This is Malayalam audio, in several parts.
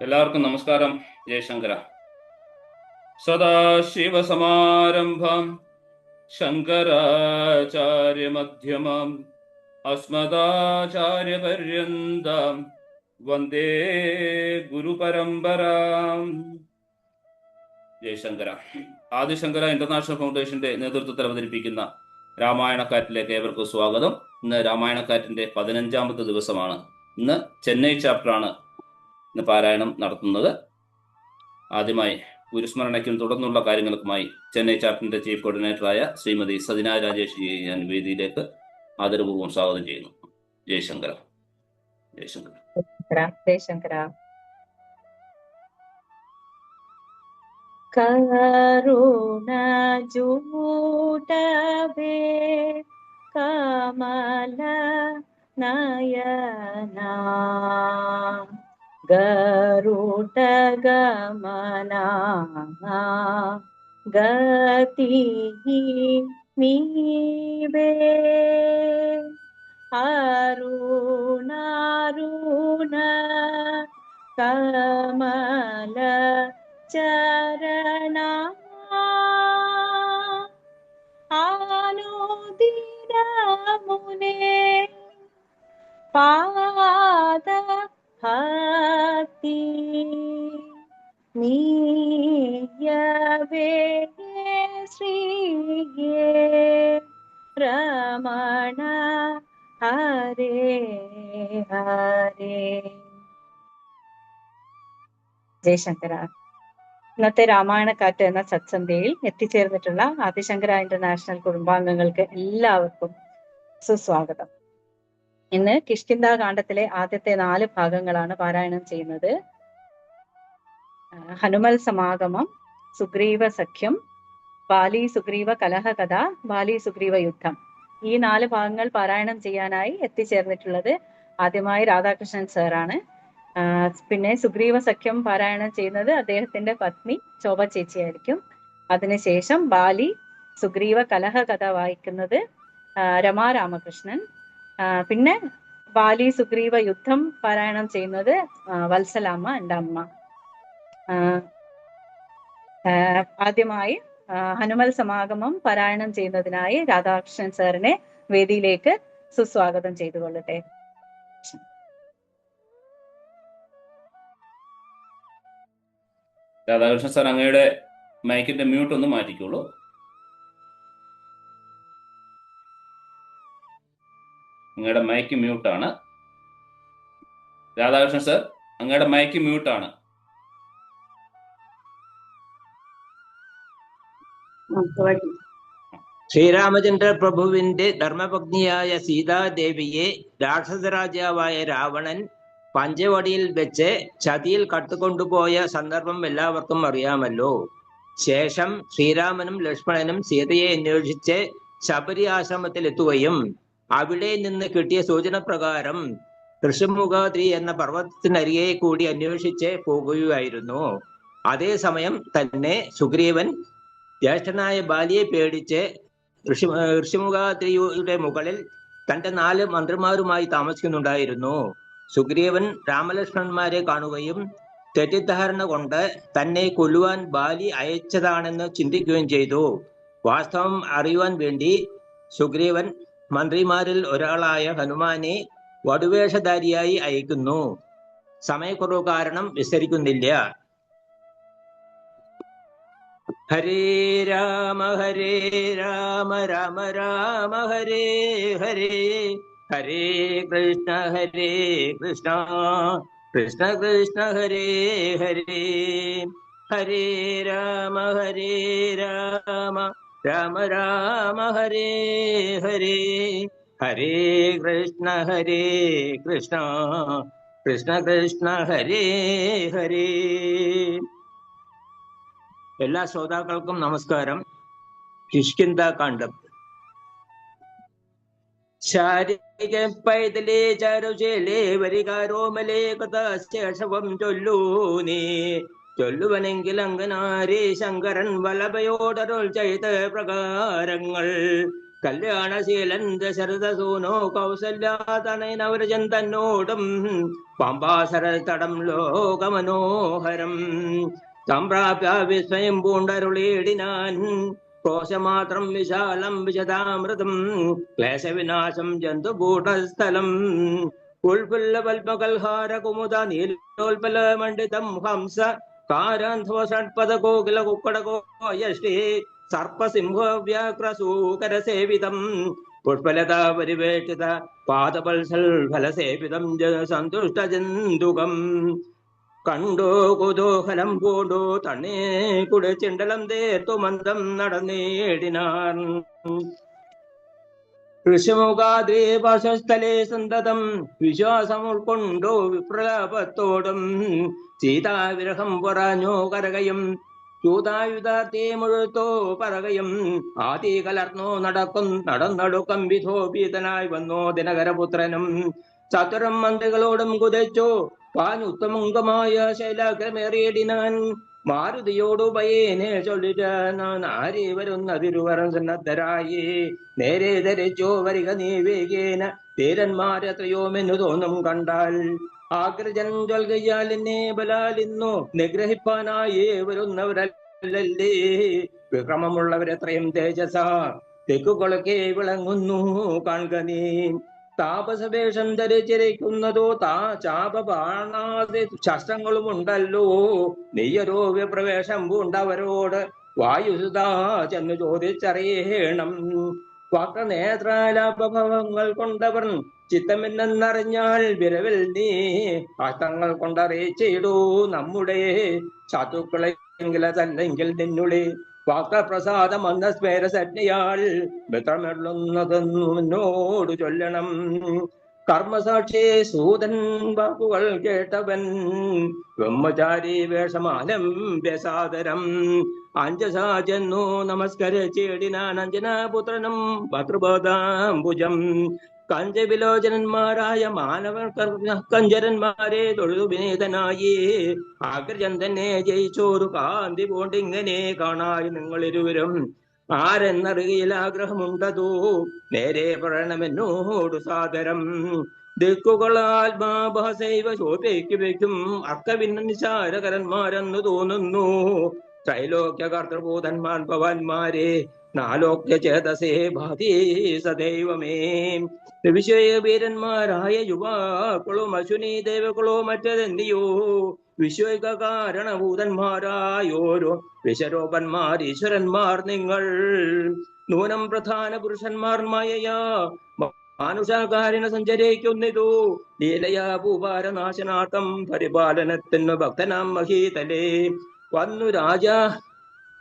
എല്ലാവർക്കും നമസ്കാരം. ജയശങ്കര. സദാശിവസമാരംഭം ശങ്കരാചാര്യമധ്യമം അസ്മദാചാര്യപര്യന്തം വന്ദേ ഗുരുപരമ്പരാം. ജയശങ്കര. ആദിശങ്കര ഇന്റർനാഷണൽ ഫൗണ്ടേഷന്റെ നേതൃത്വത്തിൽ അവതരിപ്പിക്കുന്ന രാമായണക്കാറ്റിലേക്ക് ഏവർക്കും സ്വാഗതം. ഇന്ന് രാമായണക്കാറ്റിന്റെ 15ാമത്തെ ദിവസമാണ്. ഇന്ന് ചെന്നൈ ചാപ്റ്ററാണ് ഇന്ന് പാരായണം നടത്തുന്നത്. ആദ്യമായി ഗുരുസ്മരണയ്ക്കും തുടർന്നുള്ള കാര്യങ്ങൾക്കുമായി ചെന്നൈ ചാപ്റ്ററിന്റെ ചീഫ് കോർഡിനേറ്ററായ ശ്രീമതി സതിന രാജേഷ് ഞാൻ വേദിയിലേക്ക് ആദരപൂർവ്വം സ്വാഗതം ചെയ്യുന്നു. ജയശങ്കര. ജയശങ്കര. ജയശങ്കര. കരുണ ജൂടവേ കമല നയന ഗരുഡ ഗമന ഗതി നീവേ അരുണാരുണ കമല ചരണ ആനുദിനമുനെ പാദ ഭക്തി നീയവേ ശ്രീയേ രമണ ഹരേ ഹരേ. ജയശങ്കര. ഇന്നത്തെ രാമായണക്കാറ്റ് എന്ന സത്സന്ധ്യയിൽ എത്തിച്ചേർന്നിട്ടുള്ള ആദിശങ്കര ഇന്റർനാഷണൽ കുടുംബാംഗങ്ങൾക്ക് എല്ലാവർക്കും സുസ്വാഗതം. ഇന്ന് കിഷ്കിന്ധാകാന്ഡത്തിലെ ആദ്യത്തെ 4 ഭാഗങ്ങളാണ് പാരായണം ചെയ്യുന്നത്. ഹനുമൽ സമാഗമം, സുഗ്രീവ സഖ്യം, ബാലി സുഗ്രീവ കലഹകഥ, ബാലി സുഗ്രീവ യുദ്ധം. ഈ 4 ഭാഗങ്ങൾ പാരായണം ചെയ്യാനായി എത്തിച്ചേർന്നിട്ടുള്ളത് ആദ്യമായി രാധാകൃഷ്ണൻ സാറാണ്. പിന്നെ സുഗ്രീവ സഖ്യം പാരായണം ചെയ്യുന്നത് അദ്ദേഹത്തിന്റെ പത്നി ശോഭ ചേച്ചിയായിരിക്കും. അതിനുശേഷം ബാലി സുഗ്രീവ കലഹകഥ വായിക്കുന്നത് രമാ രാമകൃഷ്ണൻ. പിന്നെ ബാലി സുഗ്രീവ യുദ്ധം പാരായണം ചെയ്യുന്നത് വത്സലാമ്മ, എൻ്റെ അമ്മ. ആദ്യമായി ഹനുമൽ സമാഗമം പാരായണം ചെയ്യുന്നതിനായി രാധാകൃഷ്ണൻ സാറിനെ വേദിയിലേക്ക് സുസ്വാഗതം ചെയ്തുകൊള്ളട്ടെ. രാധാകൃഷ്ണൻ സാർ, അങ്ങയുടെ മൈക്കിന്റെ മ്യൂട്ട് ഒന്ന് മാറ്റിക്കോളൂ. അങ്ങയുടെ മൈക്ക് മ്യൂട്ടാണ്. രാധാകൃഷ്ണൻ സാർ, അങ്ങയുടെ മൈക്ക് മ്യൂട്ടാണ്. ശ്രീരാമചന്ദ്ര പ്രഭുവിന്റെ ധർമ്മപത്നിയായ സീതാദേവിയെ രാക്ഷസരാജാവായ രാവണൻ പഞ്ചവടിയിൽ വെച്ച് ചതിയിൽ കട്ടുകൊണ്ടുപോയ സന്ദർഭം എല്ലാവർക്കും അറിയാമല്ലോ. ശേഷം ശ്രീരാമനും ലക്ഷ്മണനും സീതയെ അന്വേഷിച്ച് ശബരി ആശ്രമത്തിൽ എത്തുകയും അവിടെ നിന്ന് കിട്ടിയ സൂചന പ്രകാരം ഋഷിമുഖാദ്രി എന്ന പർവ്വതത്തിനരികെ കൂടി അന്വേഷിച്ച് പോകുകയായിരുന്നു. അതേസമയം തന്നെ സുഗ്രീവൻ ജ്യേഷ്ഠനായ ബാലിയെ പേടിച്ച് ഋഷിമുഖാദ്രിയുടെ മുകളിൽ തന്റെ 4 മന്ത്രിമാരുമായി താമസിക്കുന്നുണ്ടായിരുന്നു. സുഗ്രീവൻ രാമലക്ഷ്മണന്മാരെ കാണുകയും തെറ്റിദ്ധാരണ കൊണ്ട് തന്നെ കൊല്ലുവാൻ ബാലി അയച്ചതാണെന്ന് ചിന്തിക്കുകയും ചെയ്തു. വാസ്തവം അറിയുവാൻ വേണ്ടി സുഗ്രീവൻ മന്ത്രിമാരിൽ ഒരാളായ ഹനുമാനെ വടുവേഷധാരിയായി അയക്കുന്നു. സമയക്കുറവ് കാരണം വിസ്തരിക്കുന്നില്ല. ഹരേ രാമ രാമ രാമ ഹരേ ഹരേ ഹരേ കൃഷ്ണ കൃഷ്ണ കൃഷ്ണ ഹരേ ഹരേ ഹരേ രാമ രാമ രാമ ഹരേ ഹരേ ഹരേ കൃഷ്ണ കൃഷ്ണ കൃഷ്ണ ഹരേ ഹരേ. എല്ലാ ശ്രോതാക്കൾക്കും നമസ്കാരം. കിഷ്കിന്ധാകാന്ഡം. ശാരിക പൈതലേ ചരുചേലേ വരികാരോമലേ കഥാശേഷവം ചൊല്ലൂനേ. ചൊല്ലുവനെങ്കിൽ അങ്കനാരേ ശങ്കരൻ വലഭയോടരുൾ ചെയ്ത പ്രകാരങ്ങൾ കല്യാണശീലൻ ദശരഥസൂനോ കൗസല്യാതനയനവരജൻ തന്നോടും പമ്പാസര തടം ലോകമനോഹരം സംപ്രാപ്യ വിസ്മയം പൂണ്ടരുളേടിനാൻ കോശമാത്രം വിശാലം വിശദാമൃതം ക്ലേശവിനാശം ജന്തുഭൂതസ്ഥലം ഉൽപുല്ല പത്മകൽഹാര കുമുദ നീലോൽപല മണ്ഡിതം ഹംസ കാരാന്ധവ ഷഡ്പദ കോകില കുക്കടകോയശ്രീ സർപ്പസിംഹവ്യാക്രസൂകരസേവിതം പുഷ്പലത പരിവേഷിത പാദപൽസൽ ഫലസേവിതം സന്തുഷ്ടജന്തുകം കണ്ടോ കുതൂഹലം പൂണ്ടു തണ്ണേ കുടിച്ചിണ്ടലം തേർത്തു മന്ദം നടന്നേടിനാർ ഋഷിമുഖാദ്രി പാർശ്വസ്ഥലേ സന്തതം വിശ്വാസം ഉൾക്കൊണ്ടു വിപ്രലാപത്തോടും സീതാവിരഹം പുറഞ്ഞു കരകയും ചൂതായുധാർത്തി മുഴുത്തോ പറകയും ആദി കലർന്നു നടന്നടുക്കം വിധോപീതനായി വന്നു ദിനകരപുത്രനും ചതുരം മന്ത്രികളോടും കുതച്ചു പാനുത്തമുങ്കമായ ശൈലാഗ്രമേറിയിടിനാൻ മാരുതിയോടു പയ്യേനെ ചൊല്ലിട്ടാൻ ആരി വരുന്നതിരുവരം സന്നദ്ധരായി നേരെ ധരിച്ചോ വരിക നീ വേഗേന ധീരന്മാരെത്രയോമെന്നു തോന്നും കണ്ടാൽ ആഗ്രജൻ ചൊൽകയാൽ എന്നെ ബലാലിന്നു നിഗ്രഹിപ്പാനായി വരുന്നവരല്ലേ വിക്രമമുള്ളവരെത്രയും തേജസ തെക്കുകളൊക്കെ വിളങ്ങുന്നു കാണുക നീ താപസവേഷം ധരിച്ചിരിക്കുന്നതോ ചാപബാണാദി ശസ്ത്രങ്ങളും ഉണ്ടല്ലോ നെയ്യരോ വിപ്രവേശം പൂണ്ടവരോട് വായുസുതാ ചെന്ന് ചോദിച്ചറിയണം വക്രനേത്രാലാഭവങ്ങൾ കൊണ്ടവർ ചിത്തമെന്നറിഞ്ഞാൽ വിരവിൽ നീ ഹസ്തങ്ങൾ കൊണ്ടറിയിച്ചിടൂ നമ്മുടെ ശത്രുക്കളെങ്കിലതല്ലെങ്കിൽ നിന്നുടെ വാക്രപ്രസാദം അന്ന സ്മേരസജ്ഞയാൽ മിത്രമെള്ളുന്നതെന്നോട് ചൊല്ലണം കർമ്മസാക്ഷി സൂതൻ വാക്കുകൾ കേട്ടവൻ ബ്രഹ്മചാരി വേഷമാനം വ്യസാദരം അഞ്ജസാ ചെന്നു നമസ്കരിച്ചിടിനാൻ അഞ്ജനാപുത്രനും ഭദ്രബോധാംബുജം കഞ്ചവിലോചനന്മാരായ മാനവ കഞ്ചരന്മാരെ തൊഴുതു വിനീതനായി ആഗ്രജൻ തന്നെ ജയിച്ചോരു കാന്തി പോണ്ടിങ്ങനെ കാണായി നിങ്ങളിരുവരും ആരെന്നറിയിൽ ആഗ്രഹമുണ്ടതോ നേരെ പറയണമെന്നോട് സാദരം ദിക്കുകൾ ആത്മാഭാസൈവ ശോഭയ്ക്ക് വയ്ക്കും അർക്കവിന്ന നിശാരകരന്മാരെന്ന് തോന്നുന്നു ത്രൈലോക്യ കർത്തൃഭൂതന്മാർ ഭവാന്മാരെ നാലോക്യ ചേതസേ ഭാതി സദൈവമേ വിശ്വവീരന്മാരായ യുവാക്കളും അശ്വിനി ദേവകളോ മറ്റതെന്തിയോ വിശ്വൈക കാരണഭൂതന്മാരായോരോ വിശ്വരൂപന്മാർ ഈശ്വരന്മാർ നിങ്ങൾ നൂനം പ്രധാന പുരുഷന്മാർ മായയാ മാനുഷാകാരിണ സഞ്ചരിക്കുന്നതോ ലീലയാ ഭൂഭാരനാശനാർത്ഥം പരിപാലനത്തിനു ഭക്തനാം മഹീതലേ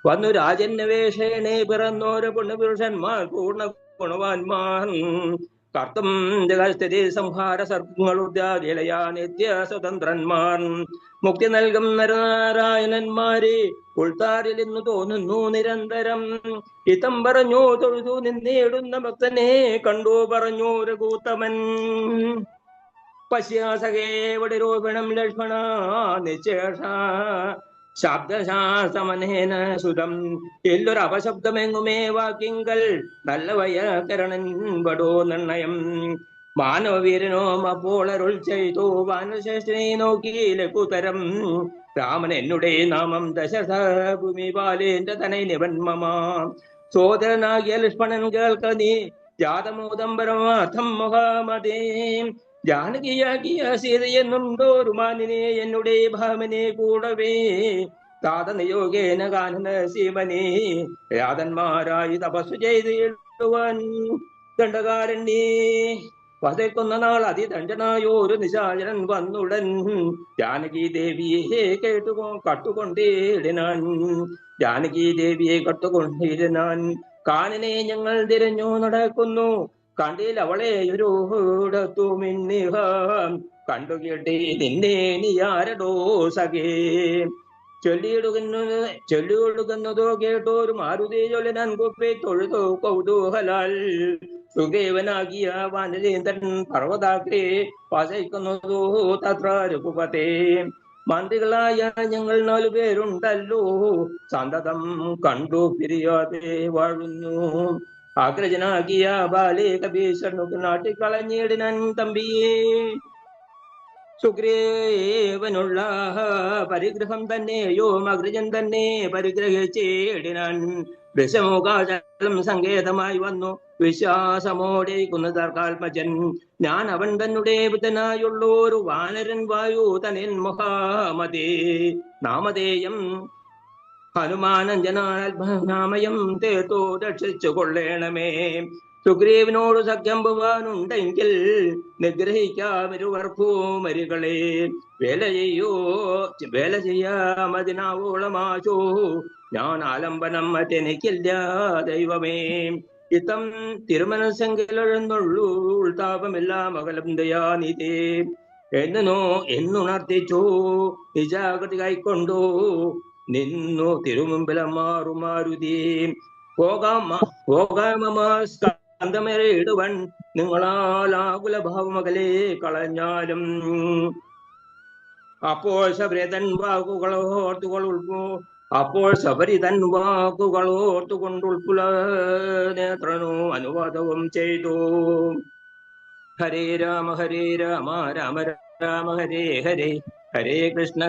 വന്നു രാജന്വേഷേണേ പിറന്നോര് പുണ്യപുരുഷന്മാർ പൂർണ്ണ ഗുണവാന്മാർ കർത്തും ജഗസ്ഥിതി സംഹാര സർഗങ്ങളുദ്യാദിലയാ നിത്യ സ്വതന്ത്രന്മാർ മുക്തി നൽകും നരനാരായണന്മാരെ ഉൾത്താരിൽ ഇന്നു തോന്നുന്നു നിരന്തരം ഇതം പറഞ്ഞു തൊഴുതു നിന്നേടുന്ന ഭക്തനെ കണ്ടു പറഞ്ഞു രഘൂത്തമൻ പശ്യാസകേ വടിരോപിണം ലക്ഷ്മണ നിശേഷ ശബ്ദശാസ്ത്രമനേന സുതം എല്ലൊരു അപശബ്ദമെങ്ങുമേ വാക്കിങ്കൽ നല്ല വൈയാകരണൻ വടോ നിർണയം മാനവവീരനോ അപ്പോൾ അരുൾ ചെയ്തു വാനശ്രേഷ്ഠനെ നോക്കി ലഘുതരം രാമൻ എന്നുടെ നാമം ദശരഥ ഭൂമി പാലേന്റെ തനൈ നിവന്മമ സോദരനാകിയ ലക്ഷ്മണൻ കേൾക്ക നീ ജാതമോദം പരമാർത്ഥം മുഹമ്മദേ ജാനകിയാകിയ സീതയെന്നുണ്ടോരു മാനിനെ എന്നുടെ ഭാമനെ കൂടവേ താതനയോഗേന കാനന സീമനെ രാധന്മാരായി തപസ്സു ചെയ്തിടുവാൻ ദണ്ഡകാരണ്യേ വധയ്ക്കുന്ന നാൾ അതിദണ്ഡനായോരു നിശാചരൻ വന്നുടൻ ജാനകി ദേവിയെ കട്ടുകൊണ്ടിടിനാൻ കാനനെ ഞങ്ങൾ തിരഞ്ഞു നടക്കുന്നു കണ്ടിൽ അവളെ ഒരുടത്തു മിന്നിഹ കണ്ടുകേട്ടി നിന്നെ നീ ആരടോ സഖേ ചൊല്ലിയൊടുക്കുന്നതോ കേട്ടോരു മാരുതി ചൊല്ലിനാൻ കുപ്പി തൊഴുതോ കൗതൂഹലാൽ സുഖേവനാകിയ വാനരേന്ദ്രൻ പർവ്വതാഗ്രേ വസിക്കുന്നതോ തത്ര രഘുപതേ മന്ത്രികളായ ഞങ്ങൾ 4 പേരുണ്ടല്ലോ സന്തതം കണ്ടു പിരിയാതെ വാഴുന്നു ആഗ്രജനാകിയ ബാലേ കപീശർണു നാട്ടിക്കളഞ്ഞിടിനൻ തമ്പിയേ. സുഗ്രീവനുള്ള പരിഗ്രഹം തന്നെയോ അഗ്രജൻ തന്നെ പരിഗ്രഹിച്ചേടിനാൻ. ദശമുഖാചലം സങ്കേതമായി വന്നു വിശ്വാസമോടെ കുന്നതർക്കാത്മജൻ. ഞാൻ അവൻ തന്നെ പുതനായുള്ളൊരു വാനരൻ വായു തനൻ മുഹാമതേ. നാമധേയം ഹനുമാനഞ്ജനാത്മനാമയം തേർത്തോ രക്ഷിച്ചു കൊള്ളേണമേ. സുഗ്രീവനോട് സഖ്യം പോവാനുണ്ടെങ്കിൽ നിഗ്രഹിക്കാമരുവർഭൂമരികളെ. വേല ചെയ്യാമതിനാവോളമാശോ ഞാൻ ആലംബനം മറ്റെനിക്കില്ല ദൈവമേ. ഇത്തം തിരുമനസ്സെങ്കിലെഴുന്നുള്ളൂ താപമെല്ലാം അകലം ദയാനിതേ. എന്നുണർത്തിച്ചോ നിജാഗതി കൈക്കൊണ്ടോ നിന്നു തിരുമുമ്പിലം മാറുമാരുതേ. സ്കന്ധമേറിടുവൻ നിങ്ങളാൽ ആകുലഭാവമകലെ കളഞ്ഞാലും. അപ്പോൾ ശബരിതൻ വാക്കുകളോർത്തുകൊണ്ടുൾപ്പുല നേത്രനു അനുവാദവും ചെയ്തു. ഹരേ രാമ രാമ രാമ ഹരേ ഹരേ, ഹരേ കൃഷ്ണ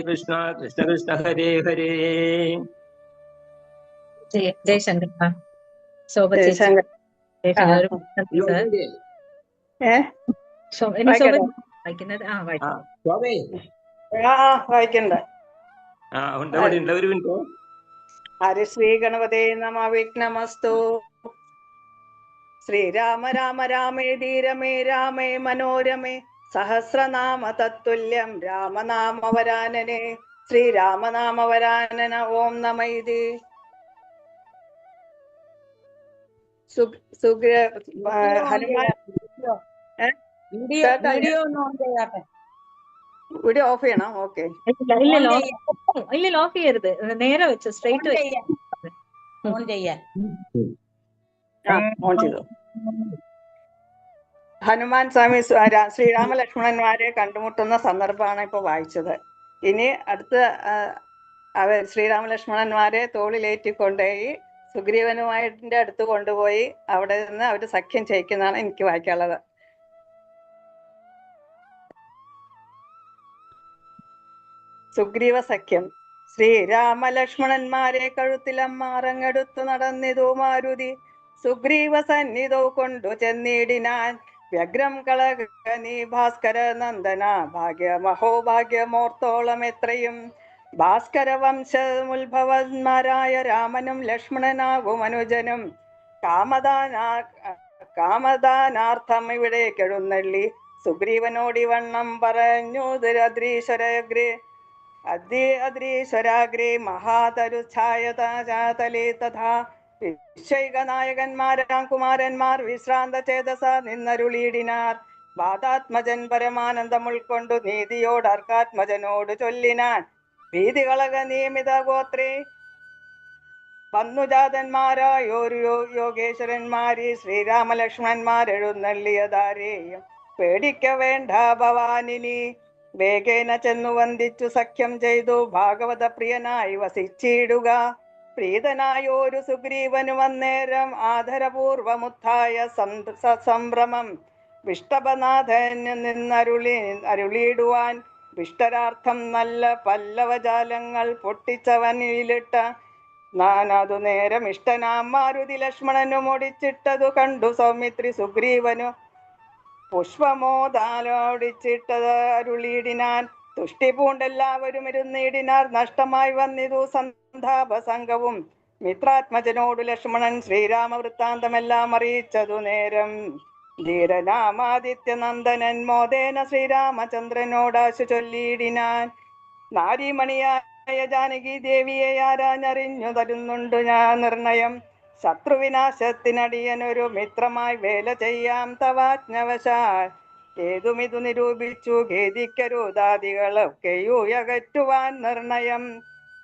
കൃഷ്ണ കൃഷ്ണ ഹരേ ഹരേ. ജയശങ്കർ ശോഭ ചേച്ചി വായിക്കുന്നത് വായിക്കണ്ട. ഒരു മിനിറ്റ്. ഹരിശ്രീ ഗണപതേ നമ. വിഘ്നമസ്തു. ശ്രീരാമ രാമ രാമേതി രമേ രാമേ മനോരമേ. സഹസ്രനാമ തത്തുല്യം രാമനാമവരാനനെ. ശ്രീരാമനാമവരാനന ഓം നമൈതി. ഹനുമാൻ വീഡിയോ ഓഫ് ചെയ്യണം. ഓക്കെ, ഇല്ല ഓഫ് ചെയ്യരുത്, നേരെ വെച്ച് സ്ട്രൈറ്റ് ഓൺ ചെയ്തു. ഹനുമാൻ സ്വാമി ശ്രീരാമ ലക്ഷ്മണന്മാരെ കണ്ടുമുട്ടുന്ന സന്ദർഭമാണ് ഇപ്പൊ വായിച്ചത്. ഇനി അടുത്ത ശ്രീരാമ ലക്ഷ്മണന്മാരെ തോളിലേറ്റിക്കൊണ്ടുപോയി സുഗ്രീവനുമായിട്ടിന്റെ അടുത്ത് കൊണ്ടുപോയി അവിടെ നിന്ന് അവര് സഖ്യം ചെയ്യിക്കുന്നതാണ് എനിക്ക് വായിക്കാനുള്ളത്. സുഗ്രീവ സഖ്യം. ശ്രീരാമ ലക്ഷ്മണന്മാരെ കഴുത്തിലമ്മാറങ്ങെടുത്തു നടന്നിതു മാരുതി. സുഗ്രീവ സന്നിധോ കൊണ്ടു ചെന്നിടിനാൻ. വ്യഗ്രം കളക നീ ഭാസ്കര നന്ദന. ഭാഗ്യമഹോഭാഗ്യമോർത്തോളം എത്രയും. ഭാസ്കര വംശമുത്ഭവന്മാരായ രാമനും ലക്ഷ്മണനാകും അനുജനും. കാമദാനാർത്ഥം ഇവിടേക്കെഴുന്നള്ളി സുഗ്രീവനോടി വണ്ണം പറഞ്ഞു. അദ്രീശ്വരാഗ്രേ മഹാതരുഛായതലേ തഥാ. വിശ്വൈക നായകന്മാരാം കുമാരന്മാർ വിശ്രാന്ത ചേതസ നിന്നരുളീടിനാർ. വാദാത്മജൻ പരമാനന്ദം ഉൾക്കൊണ്ടു നീതിയോട് അർക്കാത്മജനോട് ചൊല്ലിനാൻ. ഭീതികളക നിയമിത ഗോത്രേ വന്നുജാതന്മാരായോരു യോഗേശ്വരന്മാരി. ശ്രീരാമലക്ഷ്മണന്മാരെഴുന്നള്ളിയതാരെയും പേടിക്ക വേണ്ട ഭവാനിനി. വേഗേന ചെന്നു വന്ദിച്ചു സഖ്യം ചെയ്തു ഭാഗവത പ്രിയനായി വസിച്ചിടുക. പ്രീതനായോരു സുഗ്രീവനു വന്നേരം ആദരപൂർവമുത്ഥായ സംഭ്രമം. വിഷ്ടഭനാഥന് നിന്നരുളിയിടുവാൻ വിഷ്ടരാർത്ഥം നല്ല പല്ലവജാലങ്ങൾ പൊട്ടിച്ചവനിലിട്ട നാനതു നേരം ഇഷ്ടനാം മാരുതി ലക്ഷ്മണനു മുടിച്ചിട്ടതു കണ്ടു സൗമിത്രി സുഗ്രീവനു പുഷ്പമോദാലോടിച്ചിട്ടത് അരുളിയിടിനാൻ. തുഷ്ടി പൂണ്ടെല്ലാവരും ഇരുന്നിടിനാർ. നഷ്ടമായി വന്നിതു സന്താപസംഘവും. മിത്രാത്മജനോടു ലക്ഷ്മണൻ ശ്രീരാമ വൃത്താന്തമെല്ലാം അറിയിച്ചതു നേരം. ധീരനാമാദിത്യനന്ദനൻ മോദേന ശ്രീരാമചന്ദ്രനോടാശു ചൊല്ലിയിടിനാൻ. നാരീമണിയായ ജാനകി ദേവിയെ ആരാഞ്ഞറിഞ്ഞു തരുന്നുണ്ടു ഞാൻ നിർണയം. ശത്രുവിനാശത്തിനടിയനൊരു മിത്രമായി വേല ചെയ്യാം തവാജ്ഞവശാൽ. ഏതുമിതു നിരൂപിച്ചു ഖേദിക്കരുതാദികളൊക്കെയുയകറ്റുവാൻ നിർണയം.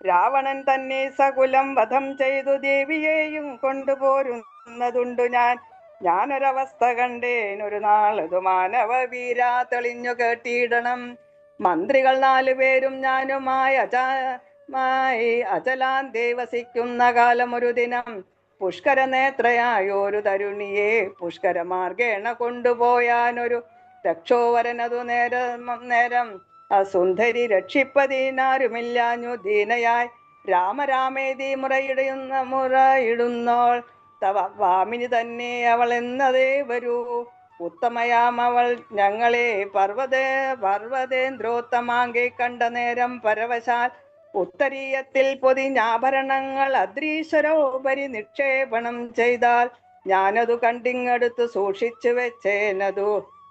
രാവണൻ തന്നെ സകുലം വധം ചെയ്തു ദേവിയെയും കൊണ്ടുപോരുന്നതുണ്ടു ഞാൻ. ഞാനൊരവസ്ഥ കണ്ടേനൊരു നാളതു മാനവ വീരാ തെളിഞ്ഞു കേട്ടിടണം. മന്ത്രികൾ 4 പേരും ഞാനുമായി അചലാന്തേ വസിക്കുന്ന കാലമൊരു ദിനം. പുഷ്കര നേത്രയായൊരു തരുണിയെ പുഷ്കരമാർഗേണ കൊണ്ടുപോയാനൊരു രക്ഷോവരനതു നേരം സുന്ദരി രക്ഷിപ്പതിനാരുമില്ലാഞ്ഞു ദീനയായി രാമരാമേതി മുറയിടുന്നോൾ തവ വാമിനി തന്നെ അവൾ എന്നതേ വരൂ. ഉത്തമയാം അവൾ ഞങ്ങളെ പർവ്വതേന്ദ്രോത്തമാങ്കെ കണ്ട നേരം പരവശാൽ ഉത്തരീയത്തിൽ പൊതിഞ്ഞാഭരണങ്ങൾ അദ്രീശ്വരോപരി നിക്ഷേപണം ചെയ്താൽ ഞാനതു കണ്ടിങ്ങടുത്ത് സൂക്ഷിച്ചു വെച്ചേനതു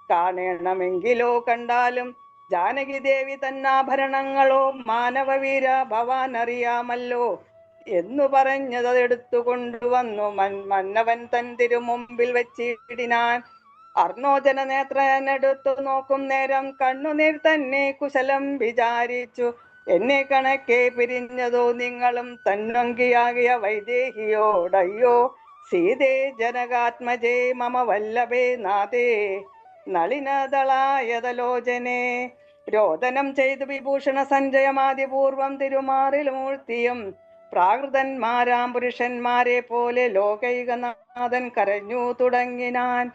കാണണമെങ്കിലോ കണ്ടാലും ജാനകി ദേവി തന്നാഭരണങ്ങളോ മാനവവീര ഭവാൻ അറിയാമല്ലോ എന്നു പറഞ്ഞതെടുത്തു കൊണ്ടുവന്നു മന്നവൻ തൻ തിരുമുമ്പിൽ വെച്ചിടിനാൻ. അർണോജന നേത്രനെടുത്തു നോക്കും നേരം കണ്ണുനീർ തന്നെ കുശലം വിചാരിച്ചു. എന്നെ കണക്കെ പിരിഞ്ഞതോ നിങ്ങളും തന്നൊങ്കിയാകിയ വൈദേഹിയോടയ്യോ സീതേ ജനകാത്മജേ മമ വല്ലഭേ നാഥേ നളിനദളായതലോചനെ. രോദനം ചെയ്തു വിഭൂഷണ സഞ്ജയമാതിപൂർവം തിരുമാറിൽ മൂർത്തിയും പ്രാകൃതന്മാരാം പുരുഷന്മാരെ പോലെ ലോകൈകനാഥൻ കരഞ്ഞു തുടങ്ങിനാൻ.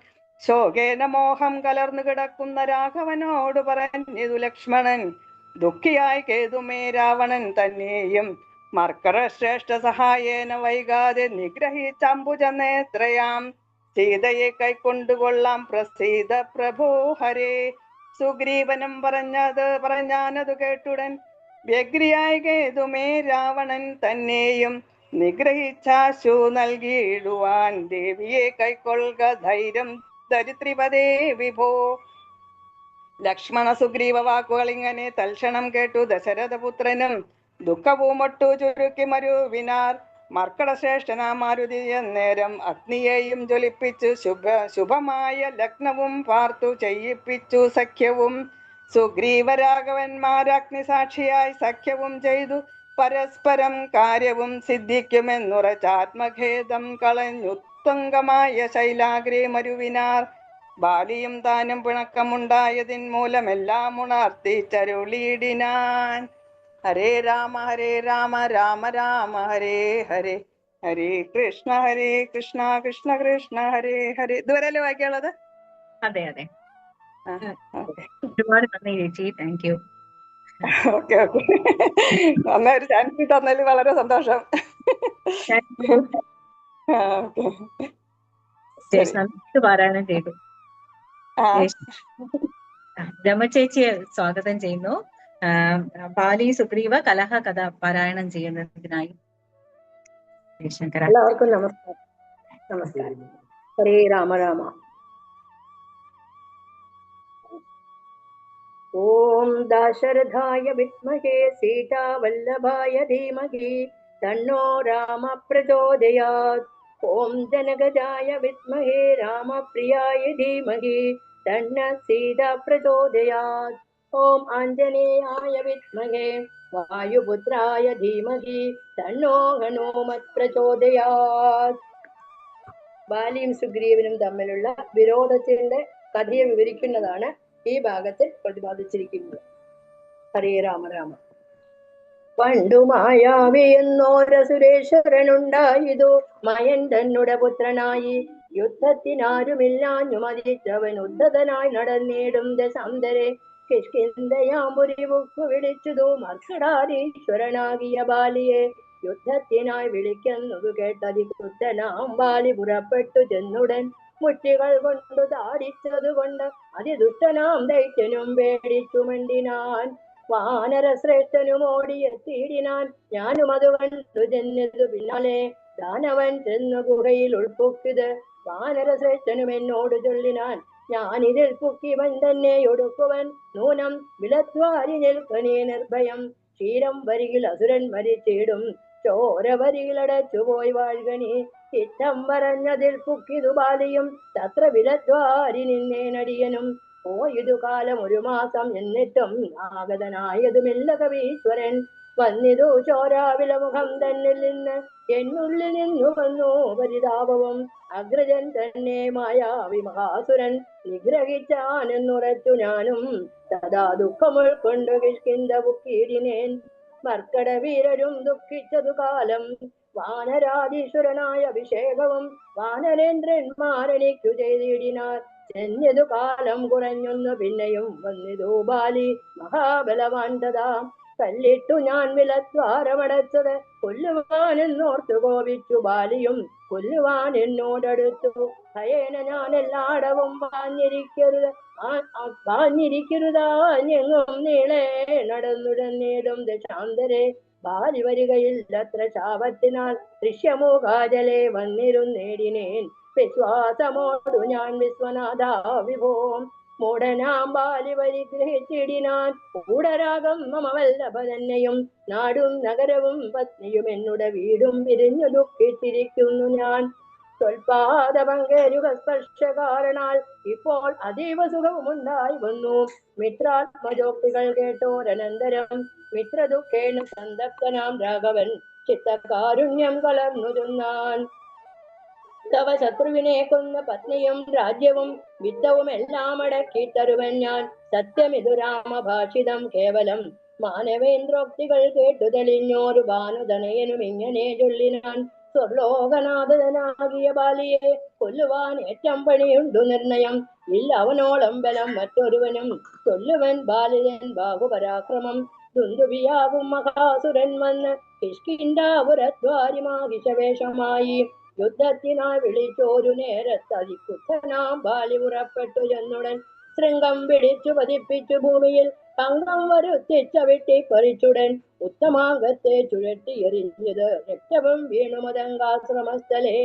ശോകേന മോഹം കലർന്നു കിടക്കുന്ന രാഘവനോട് പറഞ്ഞിതു ലക്ഷ്മണൻ. ദുഃഖിയായി കേതുമേ രാവണൻ തന്നെയും മർക്കട ശ്രേഷ്ഠ സഹായേന വൈകാതെ നിഗ്രഹിച്ചംബുജ നേത്രയാം സീതയെ കൈക്കൊണ്ടുകൊള്ളാം പ്രസീത പ്രഭോ ഹരേ. സുഗ്രീവനും പറഞ്ഞാനതു കേട്ടുടൻ വ്യഗ്രിയായി കേതുമേ രാവണൻ തന്നെയും നിഗ്രഹിച്ചാശു നൽകിയിടുവാൻ ദേവിയെ കൈക്കൊള്ളുക ധൈര്യം ദരിദ്രിപദേ വിഭോ. ലക്ഷ്മണ സുഗ്രീവ വാക്കുകൾ ഇങ്ങനെ തൽക്ഷണം കേട്ടു ദശരഥപുത്രനും ദുഃഖവുമൊട്ടു ചുരുക്കി മരുവിനാർ. മർക്കടശ്രേഷ്ഠനാം മാരുതി എന്നേരം അഗ്നിയെയും ജ്വലിപ്പിച്ചു ശുഭമായ ലഗ്നവും പാർത്തു ചെയ്യിപ്പിച്ചു സഖ്യവും. സുഗ്രീവരാഘവന്മാരഗ്നിസാക്ഷിയായി സഖ്യവും ചെയ്തു പരസ്പരം കാര്യവും സിദ്ധിക്കുമെന്നുറച്ചാത്മഖേദം കളഞ്ഞുത്തുംഗമായ ശൈലാഗ്രേ മരുവിനാർ. ബാലിയും താനും പിണക്കമുണ്ടായതിൻ മൂലമെല്ലാം ഉണർത്തിച്ചരുളിയിടിനാൻ. ഹരേ രാമ രാമ രാമ ഹരേ ഹരേ, ഹരേ കൃഷ്ണ കൃഷ്ണ കൃഷ്ണ ഹരേ ഹരേ. ഇതുവരെയല്ലേ വായിക്കാനുള്ളത്? അതെ അതെ. ഒരുപാട് നന്ദി ചേച്ചി, താങ്ക് യു. ഓക്കെ ഓക്കെ, നന്നായി ഒരു ചാൻസ് തന്നതിൽ വളരെ സന്തോഷം. പാരായണം ചെയ്തു. രമ ചേച്ചിയെ സ്വാഗതം ചെയ്യുന്നു. ബാലി സുഗ്രീവ കലഹ കഥ പാരായണം ചെയ്യുന്നതിനായി. എല്ലാവർക്കും നമസ്കാരം. നമസ്കാരം. ഹരേ രാമ രാമ. ഓം ദാശരഥായ വിദ്മഹേ സീതാവല്ലഭായ ധീമഹി തന്നോ രാമ പ്രചോദയാത്. ഓം ജനകജായ വിദ്മഹേ രാമപ്രിയായ ധീമഹി തന്ന സീത പ്രചോദയാത്. ഓം ആഞ്ജനേയായ വിദ്മഹേ വായുപുത്രായ ധീമഹി തന്നോ ഹനുമത് പ്രചോദയാത്. ബാലിയും സുഗ്രീവനും തമ്മിലുള്ള വിരോധത്തിന്റെ കഥയെ വിവരിക്കുന്നതാണ് ഈ ഭാഗത്തിൽ പ്രതിപാദിച്ചിരിക്കുന്നത്. ഹരേ രാമ രാമ. പണ്ടു മായാവി എന്നോരസുരേശ്വരനുണ്ടായിതു മയൻ തന്നുടെ പുത്രനായി. യുദ്ധത്തിനാരുമില്ലാഞ്ഞു മതിച്ചവൻ ഉദ്ധതനായി നടന്നിടും ദശാന്തരെ. കിഷ്കിന്ധയാമ്പുരി ബുക്കു വിളിച്ചതു മർക്കടാരീശ്വരനാകിയ ബാലിയെ. യുദ്ധത്തിനായി വിളിക്കുന്നതു കേട്ടതിക്രുദ്ധനാം ബാലി പുറപ്പെട്ടു ചെന്നുടൻ മുറ്റികൾ കൊണ്ടു താടിച്ചതുകൊണ്ട് അതിദുഷ്ടനാം ദൈത്യനും പേടിച്ചു മണ്ടിനാൻ. വാനര ശ്രേഷ്ഠനും ഓടിയെത്തിയിടിനാൻ. ഞാനും അത് കണ്ടു ചെന്നതു പിന്നാലെ. ദാനവൻ ചെന്നു ഗുഹയിൽ ഉൾപ്പൊക്കിത് വാനര ശ്രേഷ്ഠനും എന്നോട് ചൊല്ലിനാൻ. ഞാനിതിൽ പുക്കിവൻ തന്നെ ഒടുക്കുവൻ നൂനം വിലത്വാരി നിൽക്കനേ നിർഭയം. ക്ഷീരം വരികിൽ അസുരൻ മരിച്ചിടും ചോര വരികിലടച്ചുപോയി വാഴ്കണി. ഇത്തം പറഞ്ഞതിൽ പുക്കിതു ബാലിയും തത്ര വിലദ്വാരി നിന്നേനടിയനും. പോയിതു കാലം 1 മാസം എന്നിട്ടും ആഗതനായതുമില്ല കവീശ്വരൻ. വന്നിതു ചോരാവിലമുഖം തന്നിൽ നിന്ന് എന്നുള്ളിൽ നിന്നു വന്നു പരിതാപവും. അഗ്രജൻ തന്നെ മായാവി മഹാസുരൻ നിഗ്രഹിച്ചാനെന്നുറച്ചു ഞാനും തഥാ ദുഃഖം ഉൾക്കൊണ്ടു കിഷ്കിന്ധ പുക്കീടിനേൻ. മർക്കട വീരരും ദുഃഖിച്ചതു കാലം വാനരാധീശ്വരനായ അഭിഷേകവും വാനരേന്ദ്രന്മാരനിക്കു ചെയ്തിടിനാർ. ചെന്നതു കാലം കുറഞ്ഞൊന്നു പിന്നെയും വന്നിതു ബാലി മഹാബലവാൻ തഥാ. കല്ലിട്ടു ഞാൻ വിലദ്വാരമടച്ചത് കൊല്ലുവാനെന്നോർത്തു കോപിച്ചു ബാലിയും കൊല്ലുവാൻ എന്നോടടുത്തു. ഭയേന ഞാൻ എല്ലായിടവും പാഞ്ഞിരിക്കരുതാഞ്ഞെങ്ങും നീളെ നടന്നുടന്നേടും ദശാന്തരെ. ബാലി വരികയില്ലത്ര ശാപത്തിനാൽ ദൃശ്യമൂകാജലെ വന്നിരുന്നേടിനേൻ വിശ്വാസമോടു ഞാൻ വിശ്വനാഥാ വിഭോ. മൂടനാം ബാലി പരിഗ്രഹിച്ചിടിനാൻ കൂടരാഗം മമ വല്ലഭ തന്നെയും. നാടും നഗരവും പത്നിയും എന്നുടെ വീടും പിരിഞ്ഞു ദുഃഖിച്ചിരിക്കുന്നു ഞാൻ. സ്വൽപാദ പങ്കേരുക സ്പർശ കാരണാൽ ഇപ്പോൾ അതീവ സുഖവുമുണ്ടായി വന്നു. മിത്രാത്മജോക്തികൾ കേട്ടോരനന്തരം മിത്രദുഃഖേന സന്തപ്തനാം രാഘവൻ ചിത്തകാരുണ്യം കലർന്നു ചൊന്നാൻ. തവ ശത്രുവിനെ കൊന്ന പത്നിയും രാജ്യവും വിത്തവും എല്ലാം അടക്കി തരുവൻ ഞാൻ. സത്യമിതു രാമഭാഷിതം കേവലം മാനവേന്ദ്രോക്തികൾ കേട്ടു തെളിഞ്ഞോരു ഭാനുതനയനും ഇങ്ങനെ ചൊല്ലിനാൻ. സ്വർലോകനാഥനാകിയ ബാലിയെ കൊല്ലുവാൻ ഏറ്റം പണിയുണ്ടു നിർണയം. ഇല്ല അവനോളം ബലം മറ്റൊരുവനും കൊല്ലുവൻ ബാലിയൻ ബാഹുപരാക്രമം. ദുന്ദുഭിയാകും മഹാസുരൻ വന്ന് കിഷ്കിന്ധാപുരദ്വാരിമാഹിഷവേഷമായി യുദ്ധത്തിനായി വിളിച്ചോരു നേരത്തതിക്കുത്തനാം ബാലി പുറപ്പെട്ടു ചെന്നുടൻ ശൃംഗം പിടിച്ചു പതിപ്പിച്ചു ഭൂമിയിൽ അംഗം വരുത്തിച്ച വെട്ടിപ്പറിച്ചുടൻ ഉത്തമാംഗത്തെ ചുഴറ്റി എറിഞ്ഞത് രക്തവും വീണുമതങ്കാശ്രമസ്ഥലേ.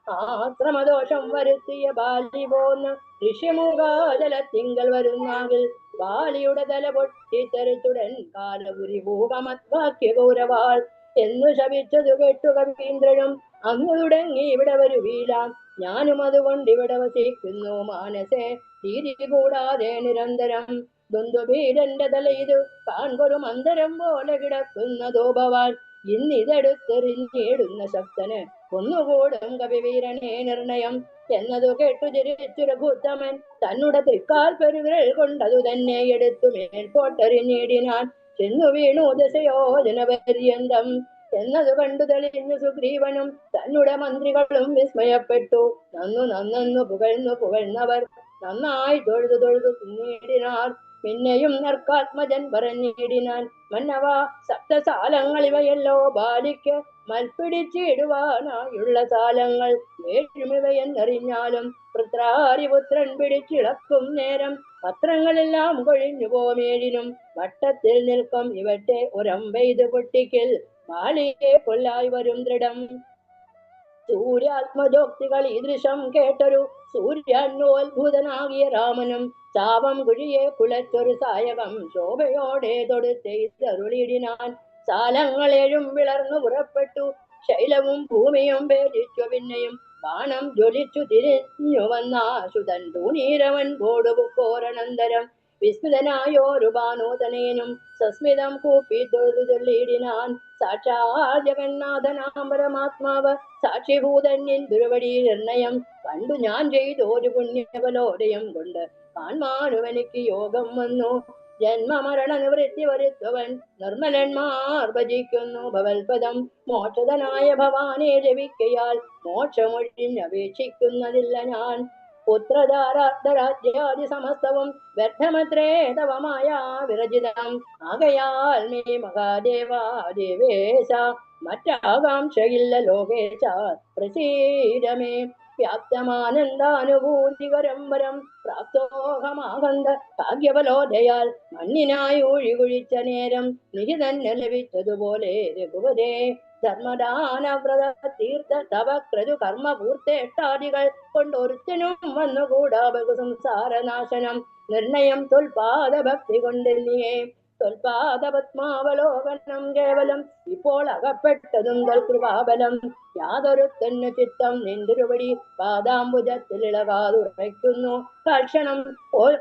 ആശ്രമദോഷം വരുത്തിയ ബാലി പോന്ന ഋഷിമുഖാജലത്തിങ്കൽ വരുന്നാകിൽ ബാലിയുടെ തല പൊട്ടിത്തെറിച്ചുടൻ കാലപുരി ഭൂകമത്വാക്യ ഗൗരവാൾ എന്നു ശപിച്ചതു കേട്ടു കവീന്ദ്രനും അന്നു തുടങ്ങി ഇവിടെ വരുവീലാം. ഞാനും അതുകൊണ്ട് ഇവിടെ വസിക്കുന്നു മാനസേ തീരി കൂടാതെ നിരന്തരം. ദുന്ദുഭീരന്റെ തലയിതു കാൺകൊരു മന്ദരം പോലെ കിടക്കുന്നതോ ഭവാൻ. ഇന്നിതെടുത്തെറിഞ്ഞിടുന്ന ശക്തന് ഒന്നുകൂടും കവിവീരനെ നിർണയം എന്നതു കേട്ടു ചിരിച്ചു രഘുത്തമൻ തന്നുടെ തൃക്കാൽ പെരുവിരൽ കൊണ്ടതു തന്നെ എടുത്തു മേൽപോട്ടെറിഞ്ഞിടിനാൻ. ചെന്നു വീണു ദശയോജനപര്യന്തം എന്നതു കണ്ടു തെളിഞ്ഞു സുഗ്രീവനും തന്നുടെ മന്ത്രികളും വിസ്മയപ്പെട്ടു. നന്നു പുകഴ്ന്നവർ നന്നായി തൊഴുതു നേടിനാർ. പിന്നെയും നർക്കാത്മജൻ പറഞ്ഞിടിനാൻ. മന്നവ സപ്തസാലങ്ങൾ ഇവയല്ലോ ബാലിക്ക് മൽപ്പിടിച്ചിടുവാനായുള്ള സാലങ്ങൾ. ഏഴുമിവയെന്നറിഞ്ഞാലും പൃത്രാരിപുത്രൻ പിടിച്ചിളക്കും നേരം പത്രങ്ങളെല്ലാം കൊഴിഞ്ഞു പോമേഴിനും വട്ടത്തിൽ നിൽക്കും ഇവറ്റെ ഒരമ്പെയ്ത് പൊട്ടിക്കൽ ബാലിയെ കൊല്ലായി വരും ദൃഢം. സൂര്യാത്മജോക്തികൾ ഈ ദൃശം കേട്ടൊരു സൂര്യാന്വോത്ഭുതനാകിയ രാമനും ചാപം കുഴിയെ കുലച്ചൊരു സായകം ശോഭയോടെ തൊടുത്തെഴുതരുളിടിനാൻ. സാലങ്ങളേഴും വിളർന്നു പുറപ്പെട്ടു ശൈലവും ഭൂമിയും ഭേദിച്ചു. പിന്നെയും ബാണം ജ്വലിച്ചു തിരിഞ്ഞു വന്നാശുതൻ തൂണീരവൻ ബോടുപുക്കോരനന്തരം വിസ്മിതനായോരു ബാനോദനേനും സസ്മിതം കൂപ്പി തൊഴുതു ചൊല്ലിയിടിനാൻ. സാക്ഷാൽ ജഗന്നാഥനാം പരമാത്മാവ് സാക്ഷിഭൂതന്യൻ ദുരുവടി നിർണയം പണ്ടു ഞാൻ ചെയ്തോരു പുണ്യബലോദയം കൊണ്ട് കാൺമാനുവനിക്ക് യോഗം വന്നു. ജന്മമരണ നിവൃത്തി വരുത്തുവൻ നിർമ്മലന്മാർ ഭജിക്കുന്നു ഭവൽപദം. മോക്ഷതനായ ഭവാനെ ലഭിക്കയാൽ മോക്ഷമൊഴിഞ്ഞപേക്ഷിക്കുന്നതില്ല ഞാൻ. പുത്രധാരാജ്യാദി സമസ്തവും വ്യർത്ഥമത്രേ തവമായ വിരചിതം. ആകയാൽ മേ മഹാദേവാദേവേശ മറ്റാകാംക്ഷയില്ല ലോകേശ പ്രസീദമേ. വ്യാപ്തമാനന്ദാനുഭൂതികരം വരം പ്രാപ്തോഹമാകന്ത ഭാഗ്യബലോദയാൽ മണ്ണിനായി ഒഴികുഴിച്ച നേരം നിധി തന്നെ ലഭിച്ചതുപോലെ രഘുവരേ. ധർമ്മദാനവ്രത തീർത്ഥ തവ ക്രതു കർമ്മ പൂർത്തേഷ്ടാദികൾ കൊണ്ടൊരുത്തനും വന്നുകൂടാ ബഹു സംസാരനാശനം. നിർണയം തൊൽപാദ ഭക്തി കൊണ്ടെന്നിയേ തൊൽപാദ പത്മാവലോകനം കേവലം ഇപ്പോൾ അകപ്പെട്ടതും തൽകൃപാബലം. യാതൊരുത്തന്നു ചിത്തം നിന്തിരുപടി പാദാംബുജത്തിലിളകാതുറയ്ക്കുന്നു.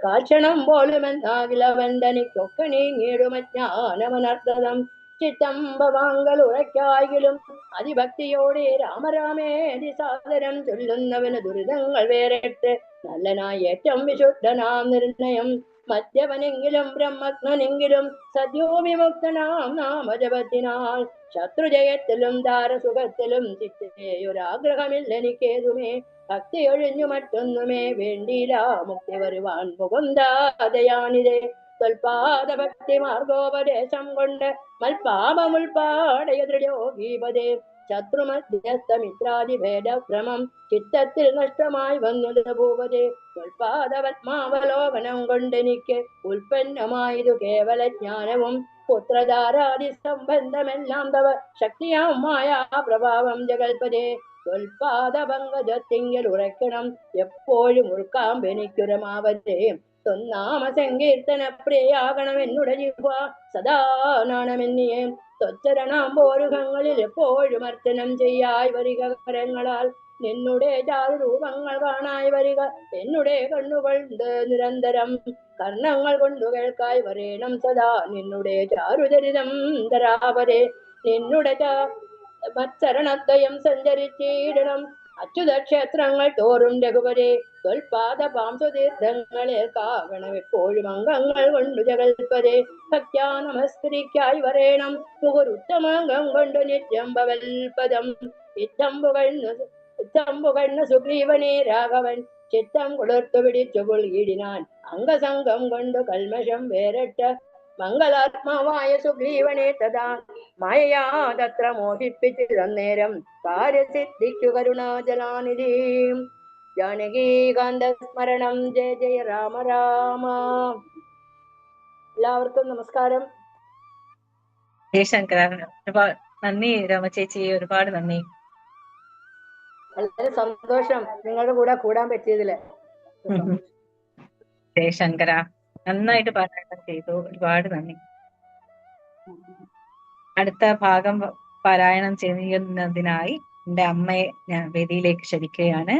കാക്ഷണം പോലുമെന്നാകിലവൻ തനിക്കൊക്കെ നീങ്ങിടുമജ്ഞാനമനർത്ഥം. ചിത്തം ഭവാങ്കൽ ഉറയ്ക്കായെങ്കിലും അതിഭക്തിയോടെ രാമരാമേതി സാദരം ചൊല്ലുന്നവന് ദുരിതങ്ങൾ വേറിട്ട് നല്ലനായി ഏറ്റവും വിശുദ്ധനാം നിർണയം. മദ്യപനെങ്കിലും ബ്രഹ്മജ്ഞനെങ്കിലും സദ്യോ വിമുക്തനാം നാമജപത്തിനാൽ ശത്രുജയത്തിലും ദാരസുഖത്തിലും ചിത്തേയൊരാഗ്രഹമില്ലെനിക്കേതുമേ ഭക്തി ഒഴിഞ്ഞു മറ്റൊന്നുമേ വേണ്ടിയില്ല മുക്തി വരുവാൻ മുകുന്ദാദയാനിതേ തൊൽപാദ ഭക്തി മാർഗോപദേശം കൊണ്ട് മൽപാപമുൾപാടയ ദൃഢയോഗീപതേ ശത്രുമധ്യസ്ഥമിത്രാദി ഭേദഭ്രമം ചിത്തത്തിൽ നഷ്ടമായി വന്നത് ഭൂപതേ തൊൽപാദപത്മാവലോകനം കൊണ്ടെനിക്ക് ഉൽപ്പന്നമായതു കേവല ജ്ഞാനവും പുത്രധാരാദി സംബന്ധമെല്ലാം തവ ശക്തിയാം മായാ പ്രഭാവം ജഗൽപതേ തൊൽപാദപങ്കജത്തിങ്കൽ ഉറയ്ക്കണം എപ്പോഴും ഉൾക്കാമ്പെനിക്കുരമാവതേ തൊന്നാമ സങ്കീർത്തന പ്രിയാകണം എന്നുടെ ജിഹ്വ സദാ നാണമെന്നിയേ ത്വച്ചരണാമ്പോരുഖങ്ങളിൽ എപ്പോഴും അർച്ചനം ചെയ്യായി വരിക കരങ്ങളാൽ നിന്നുടെ ചാരുരൂപങ്ങൾ കാണായി വരിക എന്നുടെ കണ്ണുകൊണ്ട് നിരന്തരം കർണങ്ങൾ കൊണ്ടു കേൾക്കായി വരേണം സദാ നിന്നുടെ ചാരുചരിതം ധരാവരെ നിന്നുടെ മത്സരണദ്വയം സഞ്ചരിച്ചിടണം അച്യുത ക്ഷേത്രങ്ങൾ തോറും രഘുപരെ തൊൽപാദ പാംസുതീർത്ഥങ്ങളെ കാവണം എപ്പോഴും അംഗങ്ങൾ കൊണ്ടു ജഗൽപരെ ഭക്ത്യാ നമസ്കരിക്കായി വരേണം മുഹുരുത്തമാംഗം കൊണ്ട് നിത്യം ഭവൽപദം ഇത്തമ്പുകണ്ണ സുഗ്രീവനെ രാഘവൻ ചിത്തം കുളിർത്തു പിടിച്ചു പുൽകിടിനാൻ അംഗസംഗം കൊണ്ടു കൽമഷം വേറിട്ട മംഗളാത്മാവായ സുഗ്രീവനെ തഥാ മായയാതത്ര മോഹിപ്പിച്ചു തന്നേരം കാര്യസിദ്ധിക്കു കരുണാജലാനിധി ജാനകീകാന്ത സ്മരണം ജയ ജയ രാമ രാമ. എല്ലാവർക്കും നമസ്കാരം. ജയശങ്കര, ഒരുപാട് നന്ദി രമ ചേച്ചി, ഒരുപാട് നന്ദി. വളരെ സന്തോഷം നിങ്ങളുടെ കൂടെ കൂടാൻ പറ്റിയതില്. ജയശങ്കര, നന്നായിട്ട് പാരായണം ചെയ്തു, ഒരുപാട് നന്ദി. അടുത്ത ഭാഗം പാരായണം ചെയ്യുന്നതിനായി എന്റെ അമ്മയെ ഞാൻ വേദിയിലേക്ക് ക്ഷണിക്കുകയാണ്.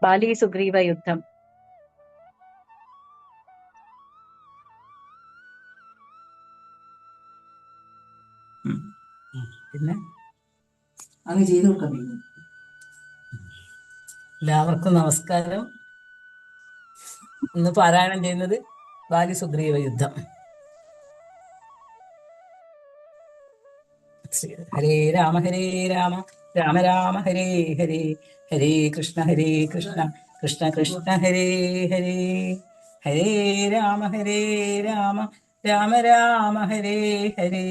ബാലി സുഗ്രീവ യുദ്ധം. പിന്നെ അങ്ങ് ചെയ്തു കൊടുക്കാൻ. എല്ലാവർക്കും നമസ്കാരം. ഇന്ന് പാരായണം ചെയ്യുന്നത് ബാലി സുഗ്രീവ യുദ്ധം. ഹരേ രാമ ഹരേ രാമ രാമ രാമ ഹരേ ഹരേ ഹരേ കൃഷ്ണ കൃഷ്ണ കൃഷ്ണ ഹരേ ഹരേ ഹരേ രാമ രാമ രാമ ഹരേ ഹരേ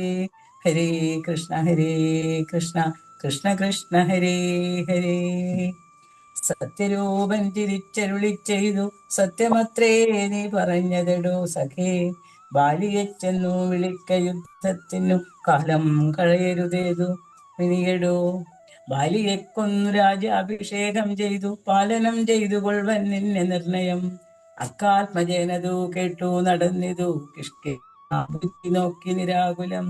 ഹരേ കൃഷ്ണ കൃഷ്ണ കൃഷ്ണ ഹരേ ഹരേ. സത്യരൂപൻ തിരിച്ചരുളി ചെയ്തു സത്യമത്രേ നീ പറഞ്ഞതെടോ സഖേ, ബാലിയെ ചെന്നു വിളിക്ക യുദ്ധത്തിനു കാലം കളയരുതേതു വിനിയെടോ. ബാലിയെ കൊന്നു രാജാഭിഷേകം ചെയ്തു പാലനം ചെയ്തു കൊൾവൻ നിന്നെ നിർണയം. അക്കാത്മജനതു കേട്ടു നടന്നിതു കിഷ്കിന്ധ നോക്കി നിരാകുലം.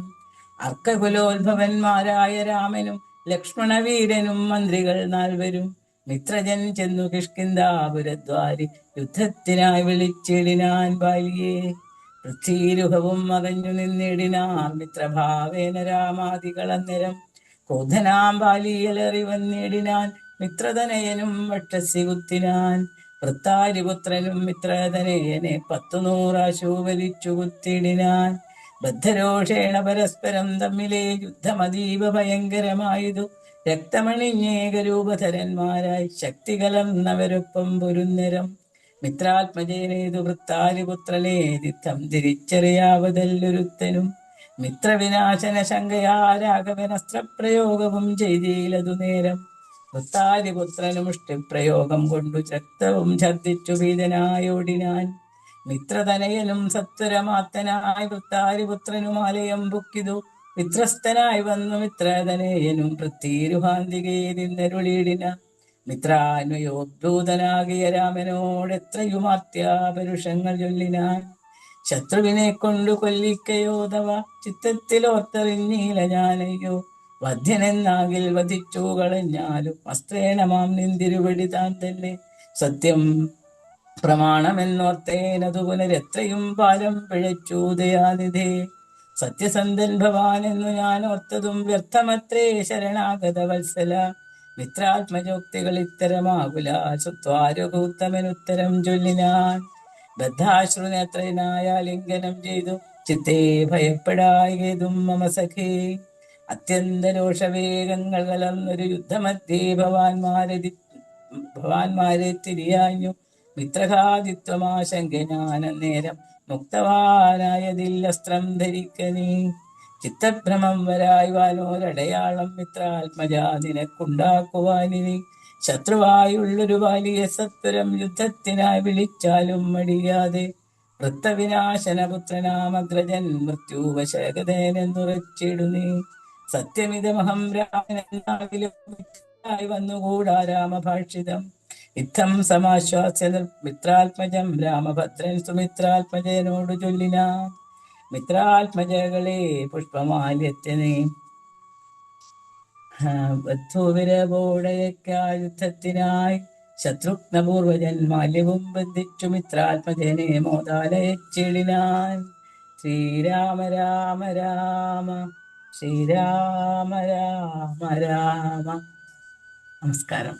അർക്കകുലോത്ഭവന്മാരായ രാമനും ലക്ഷ്മണവീരനും മന്ത്രികൾ നാൽവരും മിത്രജൻ ചെന്നു കിഷ്കിന്ധാപുരദ്വാരി യുദ്ധത്തിനായി വിളിച്ചിടിനാൻ ബാലിയെ. പൃഥ്വീരുഹവും മകഞ്ഞു നിന്നിടിനാൻ മിത്രഭാവേന രാമാദികൾ അന്നേരം. ക്രോധനാം ബാലിയലറി വന്നിടിനാൻ മിത്രതനയനും വട്ടസി കുത്തിനാൻ. വൃത്താരിപുത്രനും മിത്രതനയനെ 100 വലിച്ചു കുത്തിടിനാൻ. ബദ്ധരോഷേണ പരസ്പരം തമ്മിലെ യുദ്ധമതീവ ഭയങ്കരമായതു. രക്തമണിഞ്ഞേകരൂപധരന്മാരായി ശക്തി കലർന്നവരൊപ്പം പൊരുന്നരം. മിത്രാത്മജേനേതു വൃത്താരിപുത്രനേതിത്തം തിരിച്ചറിയാവതല്ലൊരുത്തനും. മിത്രവിനാശന ശങ്കയാ രാഘവനസ്ത്രപ്രയോഗവും ചെയ്തിലതു നേരം. വൃത്താരിപുത്രനു മുഷ്ടിപ്രയോഗം കൊണ്ടു രക്തവും ഛർദിച്ചു ഭീതനായോടിനാൻ. മിത്രതനയനും സത്വരമാത്തനായി വൃത്താരിപുത്രനുമാലയം ബുക്കിതു. മിത്രസ്ഥനായി വന്നു മിത്രതനയനും പൃഥ്വീരുഹാന്തികേ നിന്നരുളിയിടിന. മിത്രാന്വയോദ്ഭൂതനാകിയ രാമനോടെത്രയുമാർത്യാപരുഷങ്ങൾ ചൊല്ലിനാൻ. ശത്രുവിനെ കൊണ്ടു കൊല്ലിക്കയോധവ ചിത്തത്തിലോർത്തെറിഞ്ഞീല ഞാനയ്യോ. വധ്യനെന്നാകിൽ വധിച്ചു കളഞ്ഞാലും വസ്ത്രേണമാം നിന്തിരുവടി താൻ തന്നെ. സത്യം പ്രമാണമെന്നോർത്തേനതു പുനരെത്രയും പാലം പിഴച്ചു ദയാനിധേ. സത്യസന്ധൻ ഭവാൻ എന്നു ഞാൻ ഓർത്തതും വ്യർത്ഥമത്രേ ശരണാഗത വത്സല. മിത്രാത്മജോക്തികൾ ഇത്തരമാകുല ശ്രുത്വാരഭൂത്തമനുത്തരം ചൊല്ലിനാൻ. ബദ്ധാശ്രുനേത്രനായ ലിംഗനം ചെയ്തു ചിത്തേ ഭയപ്പെടായതും മമ സഖേ. അത്യന്തരോഷവേഗങ്ങൾ കലർന്നൊരു യുദ്ധമധ്യേ ഭവാന്മാരെ തിരിയാഞ്ഞു മിത്രഘാതിത്വമാശങ്കനാനേരം മുക്തവാനായതില്ലസ്ത്രം ധരിക്കനീ. ചിത്തഭ്രമം വരായ്വാനോരടയാളം മിത്രാത്മജാ നിനക്കുണ്ടാക്കുവാനിനി. ശത്രുവായുള്ളൊരു വലിയ സത്വരം യുദ്ധത്തിനായി വിളിച്ചാലും മടിയാതെ. വൃത്തവിനാശനപുത്രനാമഗ്രജൻ മൃത്യുവശകതേനെന്നുറച്ചിടുന്നീ. സത്യമിതമഹം രാമനെന്നാകിലും വന്നുകൂടാ രാമഭാഷിതം. ഇത്തം സമാശ്വാസ്യ മിത്രാത്മജം രാമഭദ്രൻ സുമിത്രാത്മജനോട് ചൊല്ലിനാൻ. മിത്രാത്മജകളെ പുഷ്പമാല്യത്തിനെ യുദ്ധത്തിനായി ശത്രുഘ്നപൂർവജൻ മാല്യവും ബന്ധിച്ചു മിത്രാത്മജനെ മോദാലയച്ചിടിനാൻ. ശ്രീരാമ രാമ രാമ ശ്രീരാമ രാമ രാമ. നമസ്കാരം.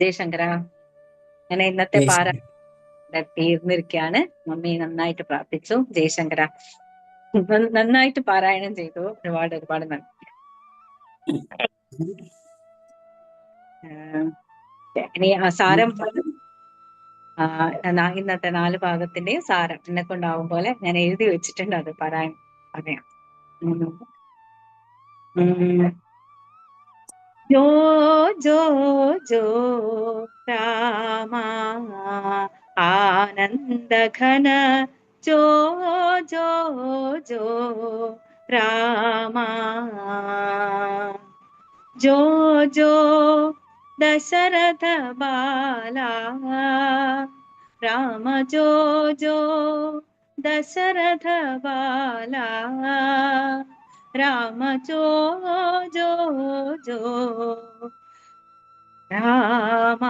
ജയശങ്കര, അങ്ങനെ ഇന്നത്തെ പാരായണം തീർന്നിരിക്കുകയാണ്. മമ്മി നന്നായിട്ട് പ്രാർത്ഥിച്ചു. ജയശങ്കര നന്നായിട്ട് പാരായണം ചെയ്തു. ഒരുപാട് നന്ദി. ഇനി സാരം ഇന്നത്തെ 4 ഭാഗത്തിന്റെയും സാരം എന്നെ കൊണ്ടാവും പോലെ ഞാൻ എഴുതി വെച്ചിട്ടുണ്ട്. അത് പറയാം. ജോ ജോ ജോ രാമ ആനന്ദഘന ജോ ജോ ജോ രാമ ജോ ജോ ദശരഥ ബാല രാമ ജോ ജോ ദശരഥ ബാല രാമ ജോ ജോ ജോ രാമ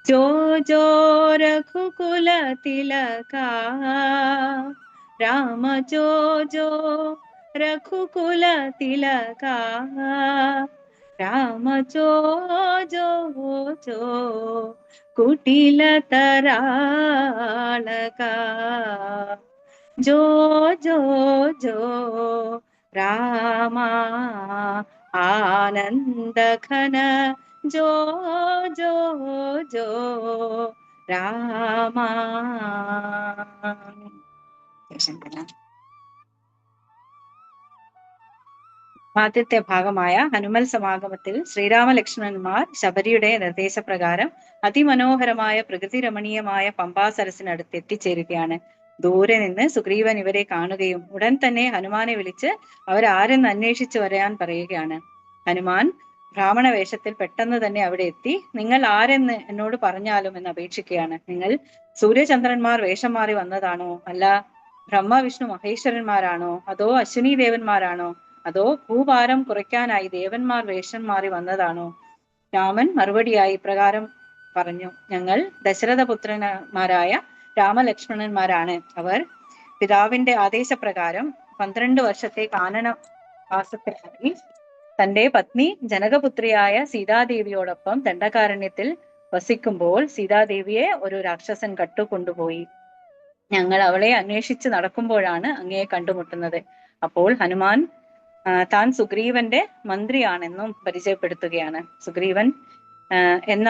ജോ ജോ രഘുകുല തിലക രാമ ജോ ജോ രഘുകുല തിലക രാമ ജോ ജോ ജോ കുടില തരാളക ജോ ജോ ജോ രാമ ആനന്ദഘന ജോ ജോ ജോ രാമ. ആദ്യത്തെ ഭാഗമായ ഹനുമൽ സമാഗമത്തിൽ ശ്രീരാമലക്ഷ്മണന്മാർ ശബരിയുടെ നിർദ്ദേശപ്രകാരം അതിമനോഹരമായ പ്രകൃതി രമണീയമായ പമ്പാസരസിനടുത്ത് എത്തിച്ചേരുകയാണ്. ദൂരെ നിന്ന് സുഗ്രീവൻ ഇവരെ കാണുകയും ഉടൻ തന്നെ ഹനുമാനെ വിളിച്ച് അവരാരെന്ന് അന്വേഷിച്ചു വരാൻ പറയുകയാണ്. ഹനുമാൻ ബ്രാഹ്മണ വേഷത്തിൽ പെട്ടെന്ന് തന്നെ അവിടെ എത്തി നിങ്ങൾ ആരെന്ന് എന്നോട് പറഞ്ഞാലും എന്ന് അപേക്ഷിക്കുകയാണ്. നിങ്ങൾ സൂര്യചന്ദ്രന്മാർ വേഷം മാറി വന്നതാണോ, അല്ല ബ്രഹ്മ വിഷ്ണു മഹേശ്വരന്മാരാണോ, അതോ അശ്വിനി ദേവന്മാരാണോ, അതോ ഭൂഭാരം കുറയ്ക്കാനായി ദേവന്മാർ വേഷം മാറി വന്നതാണോ? രാമൻ മറുപടിയായി പ്രകാരം പറഞ്ഞു, ഞങ്ങൾ ദശരഥപുത്രന്മാരായ രാമലക്ഷ്മണന്മാരാണ്. അവർ പിതാവിന്റെ ആദേശപ്രകാരം 12 വർഷത്തെ കാനനവാസത്തിനായി തന്റെ പത്നി ജനകപുത്രിയായ സീതാദേവിയോടൊപ്പം ദണ്ഡകാരണ്യത്തിൽ വസിക്കുമ്പോൾ സീതാദേവിയെ ഒരു രാക്ഷസൻ കട്ടുകൊണ്ടുപോയി. ഞങ്ങൾ അവളെ അന്വേഷിച്ച് നടക്കുമ്പോഴാണ് അങ്ങയെ കണ്ടുമുട്ടുന്നത്. അപ്പോൾ ഹനുമാൻ താൻ സുഗ്രീവന്റെ മന്ത്രിയാണെന്നും പരിചയപ്പെടുത്തുകയാണ്. സുഗ്രീവൻ എന്ന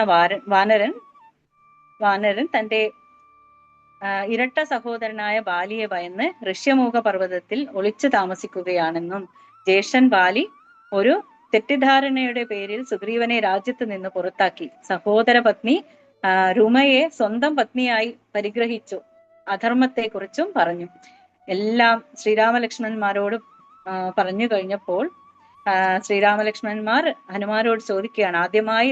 വാനരൻ തന്റെ ഇരട്ട സഹോദരനായ ബാലിയെ ഭയന്ന് ഋഷ്യമൂക പർവ്വതത്തിൽ ഒളിച്ചു താമസിക്കുകയാണെന്നും ജ്യേഷ്ഠൻ ബാലി ഒരു തെറ്റിദ്ധാരണയുടെ പേരിൽ സുഗ്രീവനെ രാജ്യത്ത് നിന്ന് പുറത്താക്കി സഹോദര പത്നി രുമയെ സ്വന്തം പത്നിയായി പരിഗ്രഹിച്ചു അധർമ്മത്തെക്കുറിച്ചും പറഞ്ഞു. എല്ലാം ശ്രീരാമലക്ഷ്മണന്മാരോട് പറഞ്ഞു കഴിഞ്ഞപ്പോൾ ശ്രീരാമലക്ഷ്മണന്മാർ ഹനുമാനോട് ചോദിക്കുകയാണ്. ആദ്യമായി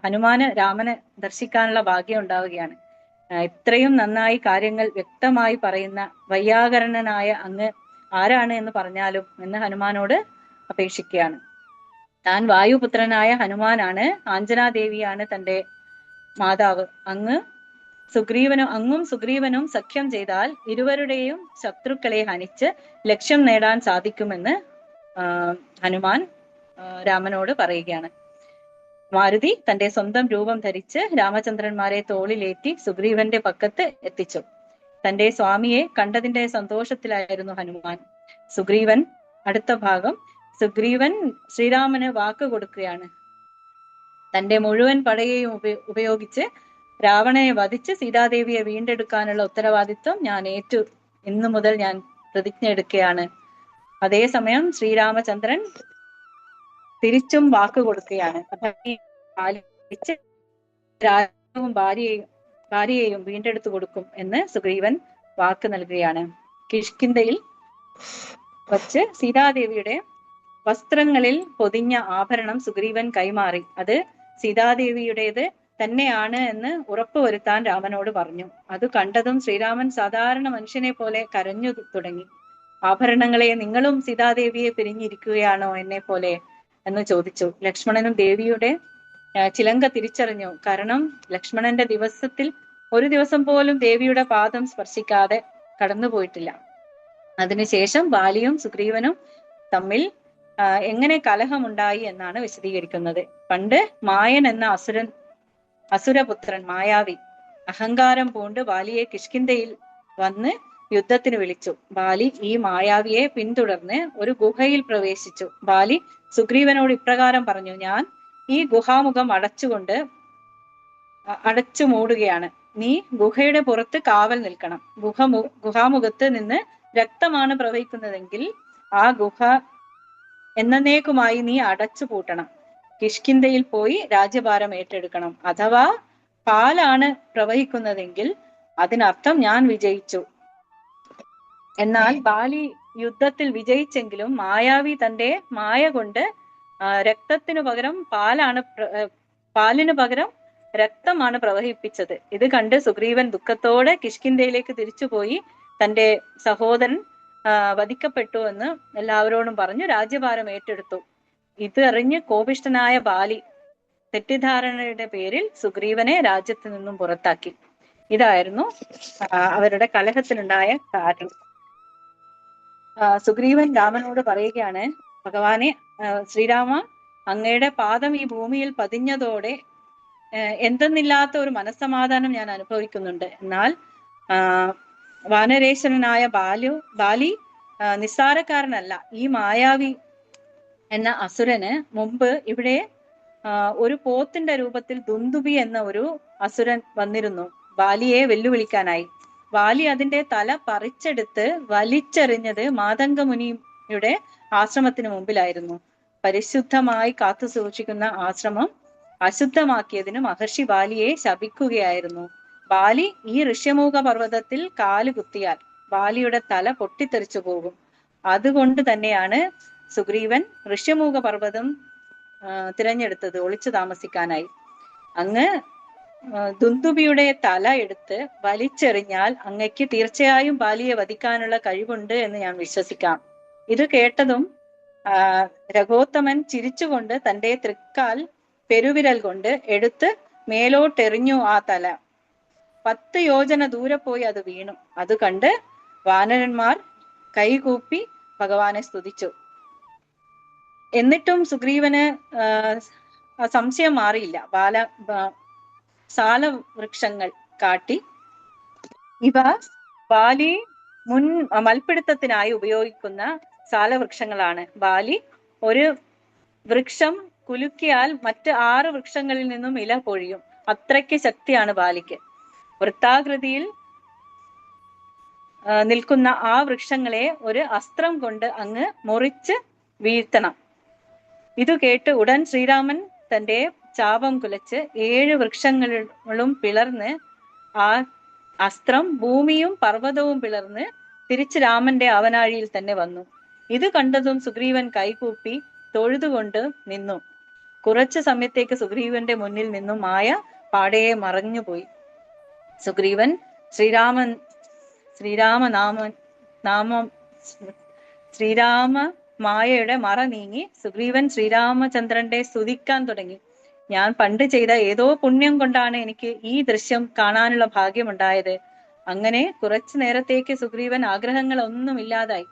ഹനുമാന് രാമനെ ദർശിക്കാനുള്ള ഭാഗ്യം ഉണ്ടാവുകയാണ്. ഇത്രയും നന്നായി കാര്യങ്ങൾ വ്യക്തമായി പറയുന്ന വൈയാകരണനായ അങ്ങ് ആരാണ് എന്ന് പറഞ്ഞാലും എന്ന് ഹനുമാനോട് അപേക്ഷിക്കുകയാണ്. താൻ വായുപുത്രനായ ഹനുമാനാണ്. ആഞ്ജനാദേവിയാണ് തന്റെ മാതാവ്, അങ്ങും സുഗ്രീവനും സഖ്യം ചെയ്താൽ ഇരുവരുടെയും ശത്രുക്കളെ ഹനിച്ച് ലക്ഷ്യം നേടാൻ സാധിക്കുമെന്ന് ഹനുമാൻ രാമനോട് പറയുകയാണ്. മാരുതി തന്റെ സ്വന്തം രൂപം ധരിച്ച് രാമചന്ദ്രന്മാരെ തോളിലേറ്റി സുഗ്രീവന്റെ പക്കത്ത് എത്തിച്ചു. തന്റെ സ്വാമിയെ കണ്ടതിന്റെ സന്തോഷത്തിലായിരുന്നു ഹനുമാൻ. അടുത്ത ഭാഗം സുഗ്രീവൻ ശ്രീരാമന് വാക്ക് കൊടുക്കുകയാണ്. തന്റെ മുഴുവൻ പടയെയും ഉപയോഗിച്ച് രാവണനെ വധിച്ച് സീതാദേവിയെ വീണ്ടെടുക്കാനുള്ള ഉത്തരവാദിത്വം ഞാൻ ഏറ്റു. ഇന്നു മുതൽ ഞാൻ പ്രതിജ്ഞ എടുക്കുകയാണ്. അതേസമയം ശ്രീരാമചന്ദ്രൻ തിരിച്ചും വാക്ക് കൊടുക്കുകയാണ്. രാജ്യവും ഭാര്യയെയും വീണ്ടെടുത്തു കൊടുക്കും എന്ന് സുഗ്രീവൻ വാക്ക് നൽകുകയാണ്. കിഷ്കിന്ധയിൽ വച്ച് സീതാദേവിയുടെ വസ്ത്രങ്ങളിൽ പൊതിഞ്ഞ ആഭരണം സുഗ്രീവൻ കൈമാറി. അത് സീതാദേവിയുടേത് തന്നെയാണ് എന്ന് ഉറപ്പുവരുത്താൻ രാമനോട് പറഞ്ഞു. അത് കണ്ടതും ശ്രീരാമൻ സാധാരണ മനുഷ്യനെ പോലെ കരഞ്ഞു തുടങ്ങി. ആഭരണങ്ങളെ, നിങ്ങളും സീതാദേവിയെ പിരിഞ്ഞിരിക്കുകയാണോ എന്നെ പോലെ എന്ന് ചോദിച്ചു. ലക്ഷ്മണനും ദേവിയുടെ ചിലങ്ക തിരിച്ചറിഞ്ഞു. കാരണം ലക്ഷ്മണന്റെ ഒരു ദിവസം പോലും ദേവിയുടെ പാദം സ്പർശിക്കാതെ കടന്നുപോയിട്ടില്ല. അതിനുശേഷം ബാലിയും സുഗ്രീവനും തമ്മിൽ എങ്ങനെ കലഹമുണ്ടായി എന്നാണ് വിശദീകരിക്കുന്നത്. പണ്ട് മായൻ എന്ന അസുരപുത്രൻ മായാവി അഹങ്കാരം പൂണ്ട് ബാലിയെ കിഷ്കിന്ധയിൽ വന്ന് യുദ്ധത്തിന് വിളിച്ചു. ബാലി ഈ മായാവിയെ പിന്തുടർന്ന് ഒരു ഗുഹയിൽ പ്രവേശിച്ചു. ബാലി സുഗ്രീവനോട് ഇപ്രകാരം പറഞ്ഞു: ഞാൻ ഈ ഗുഹാമുഖം അടച്ചു മൂടുകയാണ്. നീ ഗുഹയുടെ പുറത്ത് കാവൽ നിൽക്കണം. ഗുഹാമുഖത്ത് നിന്ന് രക്തമാണ് പ്രവഹിക്കുന്നതെങ്കിൽ ആ ഗുഹ എന്നേക്കുമായി നീ അടച്ചു പൂട്ടണം. കിഷ്കിന്ധയിൽ പോയി രാജ്യഭാരം ഏറ്റെടുക്കണം. അഥവാ പാലാണ് പ്രവഹിക്കുന്നതെങ്കിൽ അതിനർത്ഥം ഞാൻ വിജയിച്ചു. എന്നാൽ ബാലി യുദ്ധത്തിൽ വിജയിച്ചെങ്കിലും മായാവി തന്റെ മായ കൊണ്ട് പാലിനു പകരം രക്തമാണ് പ്രവഹിപ്പിച്ചത്. ഇത് കണ്ട് സുഗ്രീവൻ ദുഃഖത്തോടെ കിഷ്കിന്ധയിലേക്ക് തിരിച്ചുപോയി തന്റെ സഹോദരൻ വധിക്കപ്പെട്ടു എന്ന് എല്ലാവരോടും പറഞ്ഞു രാജ്യഭാരം ഏറ്റെടുത്തു. ഇത് അറിഞ്ഞ് കോപിഷ്ഠനായ ബാലി തെറ്റിദ്ധാരണയുടെ പേരിൽ സുഗ്രീവനെ രാജ്യത്ത് നിന്നും പുറത്താക്കി. ഇതായിരുന്നു അവരുടെ കലഹത്തിനുണ്ടായ കാരണം. സുഗ്രീവൻ രാമനോട് പറയുകയാണ്: ഭഗവാനെ, ശ്രീരാമ, അങ്ങയുടെ പാദം ഈ ഭൂമിയിൽ പതിഞ്ഞതോടെ എന്തെന്നില്ലാത്ത ഒരു മനസ്സമാധാനം ഞാൻ അനുഭവിക്കുന്നുണ്ട്. എന്നാൽ വാനരേശ്വരനായ ബാലി നിസ്സാരക്കാരനല്ല. ഈ മായാവി എന്ന അസുരന് മുമ്പ് ഇവിടെ ഒരു പോത്തിന്റെ രൂപത്തിൽ ദുന്ദുബി എന്ന ഒരു അസുരൻ വന്നിരുന്നു ബാലിയെ വെല്ലുവിളിക്കാനായി. ബാലി അതിന്റെ തല പറിച്ചെടുത്ത് വലിച്ചെറിഞ്ഞത് മാതംഗമുനിയുടെ ആശ്രമത്തിന് മുമ്പിലായിരുന്നു. പരിശുദ്ധമായി കാത്തു സൂക്ഷിക്കുന്ന ആശ്രമം അശുദ്ധമാക്കിയതിന് മഹർഷി ബാലിയെ ശപിക്കുകയായിരുന്നു. ബാലി ഈ ഋഷ്യമൂക പർവ്വതത്തിൽ കാല് കുത്തിയാൽ ബാലിയുടെ തല പൊട്ടിത്തെറിച്ചു പോകും. അതുകൊണ്ട് തന്നെയാണ് സുഗ്രീവൻ ഋഷ്യമൂക പർവ്വതം തിരഞ്ഞെടുത്തത് ഒളിച്ചു താമസിക്കാനായി. അങ്ങ് ദുന്ദുബിയുടെ തല എടുത്ത് വലിച്ചെറിഞ്ഞാൽ അങ്ങയ്ക്ക് തീർച്ചയായും ബാലിയെ വധിക്കാനുള്ള കഴിവുണ്ട് എന്ന് ഞാൻ വിശ്വസിക്കാം. ഇത് കേട്ടതും രഘോത്തമൻ ചിരിച്ചുകൊണ്ട് തന്റെ തൃക്കാൽ പെരുവിരൽ കൊണ്ട് എടുത്ത് മേലോട്ടെറിഞ്ഞു. ആ തല 10 യോജന ദൂരെ പോയി അത് വീണു. അത് കണ്ട് വാനരന്മാർ കൈകൂപ്പി ഭഗവാനെ സ്തുതിച്ചു. എന്നിട്ടും സംശയം മാറിയില്ല. സാലവൃക്ഷങ്ങൾ കാട്ടി ഇവ ബാലി മൽപിടുത്തത്തിനായി ഉപയോഗിക്കുന്ന സാലവൃക്ഷങ്ങളാണ്. ബാലി ഒരു വൃക്ഷം കുലുക്കിയാൽ മറ്റ് 6 വൃക്ഷങ്ങളിൽ നിന്നും ഇല പൊഴിയും. അത്രയ്ക്ക് ശക്തിയാണ് ബാലിക്ക്. വൃത്താകൃതിയിൽ നിൽക്കുന്ന ആ വൃക്ഷങ്ങളെ ഒരു അസ്ത്രം കൊണ്ട് അങ്ങ് മുറിച്ച് വീഴ്ത്തണം. ഇതു കേട്ട് ഉടൻ ശ്രീരാമൻ തന്റെ ചാപം കുലച്ച് 7 വൃക്ഷങ്ങളും പിളർന്ന് ആ അസ്ത്രം ഭൂമിയും പർവ്വതവും പിളർന്ന് തിരിച്ച് രാമന്റെ അവനാഴിയിൽ തന്നെ വന്നു. ഇത് കണ്ടതും സുഗ്രീവൻ കൈകൂപ്പി തൊഴുതുകൊണ്ട് നിന്നു. കുറച്ചു സമയത്തേക്ക് സുഗ്രീവന്റെ മുന്നിൽ നിന്നും മായ പാടയെ മറഞ്ഞുപോയി. സുഗ്രീവൻ ശ്രീരാമ മായയുടെ മറ നീങ്ങി സുഗ്രീവൻ ശ്രീരാമചന്ദ്രന്റെ സ്തുതിക്കാൻ തുടങ്ങി. ഞാൻ പണ്ട് ചെയ്ത ഏതോ പുണ്യം കൊണ്ടാണ് എനിക്ക് ഈ ദൃശ്യം കാണാനുള്ള ഭാഗ്യമുണ്ടായത്. അങ്ങനെ കുറച്ചു നേരത്തേക്ക് സുഗ്രീവൻ ആഗ്രഹങ്ങളൊന്നുമില്ലാതായി.